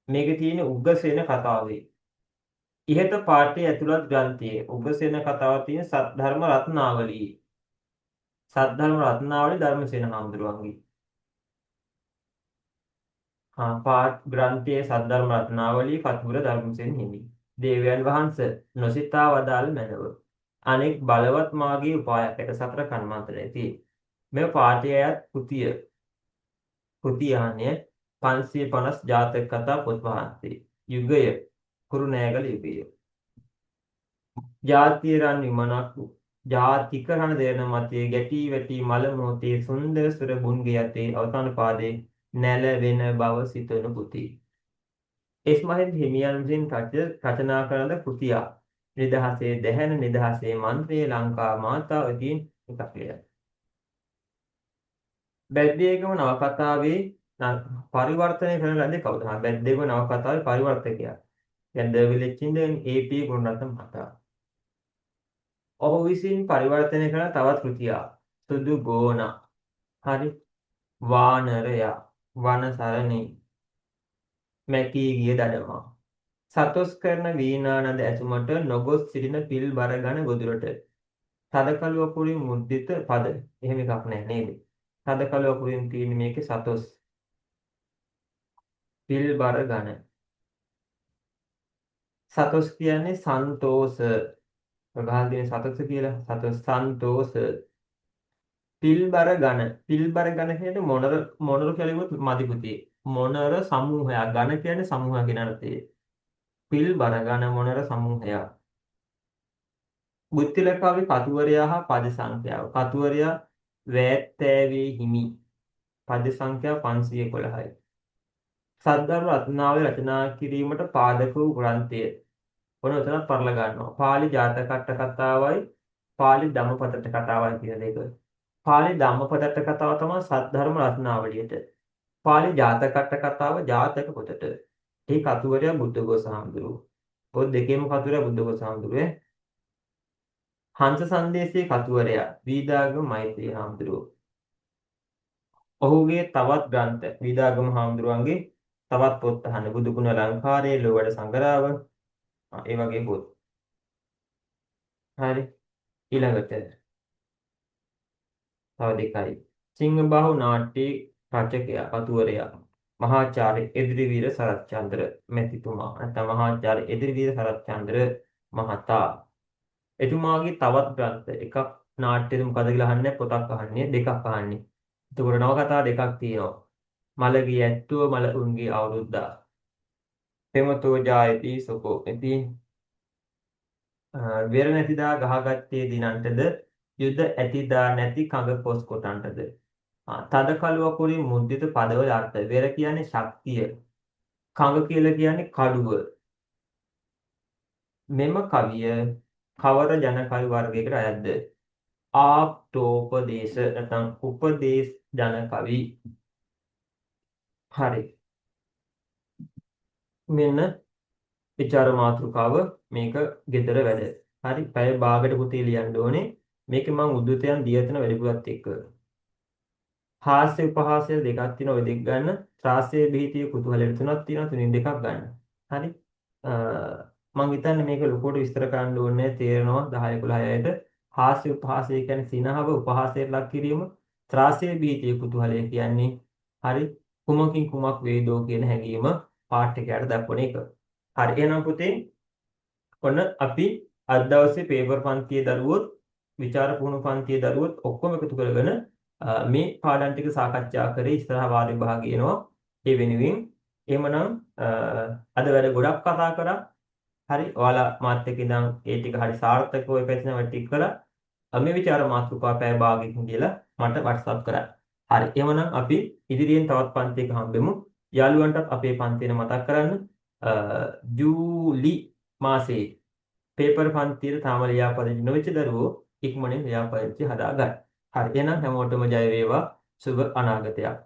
මේක තියෙන උග්ගසේන කතාවේ. ඉහත පාඨයේ ඇතුළත් ග්‍රන්ථයේ උග්ගසේන කතාව තියෙන සද්ධර්ම රත්නාවලියේ. සද්ධර්ම රත්නාවලිය ධර්මසේන හාමුදුරුවන්ගේ. පාඨ ග්‍රන්ථයේ සද්ධර්ම රත්නාවලිය කතුවර ධර්මසේන හිමි. දේවයන් වහන්සේ නොසිතා වදාළ මැනව. අනෙක් බලවත් මාගේ උපායකට සතර කර්මාන්තරයේදී මේ පාඨයයත් කෘතියාන්‍ය 550 ජාතක කතා පොත් වහන්සේ. යුගය කුරුණෑගල යුගය. ජාතිය රන් විමනක් ජාතික රණ දෙරණ මතයේ ගැටී වැටි මල මොහොතේ සුන්දර සුර බුන්ගේ යතේ අවසාන පාදේ නැලවෙන බව සිතන පුති. එස් මහින්ද හිමියන් විසින් රචනා කරන කෘතියා නිදහසේ දැහැන නිදහසේ මන්ත්‍රයේ ලංකා මාතාව දින් එකක් ලියයි. බැද්දේගම නවකතාවේ පරිවර්තනය කරන ලද්දේ කවුද? බැද්දේගම නවකතාවේ පරිවර්තකයා. දැන් දවිලෙච්චින්ද ඒ.පී. ගුණරත්න මහතා. ඔහු විසින් පරිවර්තනය කරන තවත් කෘතියක් සුදු ගෝණ. හරි. වානරයා වනසරණේ මැකී ගිය දඩමා. සතොස් කරන වීණානද ඇසුමට නොගොස් සිටින පිල් බර ගන ගොදුරට. තදකලුවකුරින් මුද්දිත පද. එහෙම එකක් නැහැ නේද? තදකලුවකුරින් තියෙන මේකේ සතොස්. පිල්බර ඝන. සතොස් කියන්නේ සන්තෝෂ. ගහලා තියෙන සතොස් කියලා. සතොස් සන්තෝෂ. පිල්බර ඝන. පිල්බර ඝන කියන්නේ මොනර කියලුවොත් මදි පුතේ. මොනර සමූහයක්. ඝන කියන්නේ සමූහයක් කියන අර්ථය. පිල්බර ඝන මොනර සමූහයක්. බුද්ධිලකාවේ කතුවරයා හා පද සංඛ්‍යාව. කතුවරයා වෑත්තෑවේ හිමි. පද සංඛ්‍යාව 511යි. සද්ධර්ම රත්නාවලි රචනා කිරීමට පාදක වූ ග්‍රන්ථය. ඔන්න උතනත් පරල ගන්නවා. පාලි ජාතකට්ට කතාවයි පාලි ධම්මපදට්ට කතාවයි කියන දෙක. පාලි ධම්මපදට්ට කතාව තමයි සද්ධර්ම රත්නාවලියට. පාලි ජාතකට්ට කතාව ජාතක පොතට. ඒ කතුවරයා බුද්ධඝෝස හාමුදුරුවෝ. පොත් දෙකේම කතුවරයා බුද්ධඝෝස හාමුදුරුවෝ. හංස සංදේශයේ කතුවරයා වීදාගම මෛත්‍රී හාමුදුරුවෝ. ඔහුගේ තවත් ග්‍රන්ථ වීදාගම හාමුදුරුවන්ගේ තවත් පොත් අහන්න බුදුගුණ ලංකාරයේ ලෝවැඩ සංගරාව ඒ වගේ පොත්. හරි. ඊළඟට තව දෙකයි. සිංහබාහු නාට්‍යයේ රචකයා කතුවරයා මහාචාර්ය එදිරිවීර සරච්චන්ද්‍ර මැතිතුමා නැත්නම් මහාචාර්ය එදිරිවීර සරච්චන්ද්‍ර මහතා. එතුමාගේ තවත් ග්‍රන්ථ එකක් නාට්‍යද මොකද කියලා අහන්නේ පොතක් අහන්නේ දෙකක් අහන්නේ. එතකොට නවකතා දෙකක් තියෙනවා. මලගේ ඇට්ටුව මල උන්ගේ අවුරුද්දා. පෙමතෝ ජායති සොකෝ. ඉතින් වෙර නැතිදා ගහගත්තේ දිනන්ටද යුද්ධ ඇතිදා නැති කඟ පොස් කොටන්ටද. තද කළුවකුරින් මුද්දිත පදවල අර්ථ. වෙර කියන්නේ ශක්තිය. කඟ කියලා කියන්නේ කඩුව. මෙම කවිය කවර ජන කවි වර්ගයකට අයත්ද? ආක්ටෝපදේශ නැත්නම් උපදේශ ජන කවි. හරි. මෙන්න විචාර මාතෘකාව මේක ගෙදර වැඩ. හරි. පැය භාගයට පුතේ ලියන්න ඕනේ. මේකේ මම උද්දෘතයන් දිය තියෙන වැඩිපුරත් එක්ක. හාස්‍ය උපහාසය දෙකක් තියෙනවා ඔය දෙක ගන්න. ත්‍රාසයේ බීතිය කුතුහලයට තුනක් තියෙනවා තුنين දෙකක් ගන්න. හරි. මම හිතන්නේ මේක ලොකුවට විස්තර කරන්න ඕනේ තේරෙනවා 10 11 අයට. හාස්‍ය උපහාසය කියන්නේ සිනහව උපහාසයට ලක් කිරීම. ත්‍රාසයේ බීතිය කුතුහලය කියන්නේ හරි කුමකින් කුමක් වේදෝ කියන හැඟීම පාඨකයාට දක්වන එක. හරි එහෙනම් පුතේ ඔන්න අපි අද දවසේ පේපර් පන්තියේ දරුවොත් විචාර පුහුණු පන්තියේ දරුවොත් ඔක්කොම එකතු කරගෙන මේ පාඩම් ටික සාකච්ඡා කරේ ඉස්සරහ වාර විභාගය එනවා. ඒ වෙනුවෙන් එහෙමනම් අද වැඩ ගොඩක් කතා කරා. හරි ඔයාලා මාත් එක්ක ඉඳන් ඒ ටික හරි සාර්ථකව ඔය පැත්තෙන් වැඩ ටික කරා. මේ විචාර මාතෘකාව පැය භාගයකින් කියලා මට WhatsApp කරා. හරි එහෙමනම් අපි ඉදිරියෙන් තවත් පන්තියක හම්බෙමු. යාළුවන්ටත් අපේ පන්තිය මතක් කරන්න. ජූලි මාසයේ පේපර් පන්තියේ තාම ලියාපදිංචි නොවෙච්ච දරුවෝ ඉක්මනින් ලියාපදිංචි හදාගන්න. හරි එහෙනම් හැමෝටම ජය වේවා. සුබ අනාගතයක්.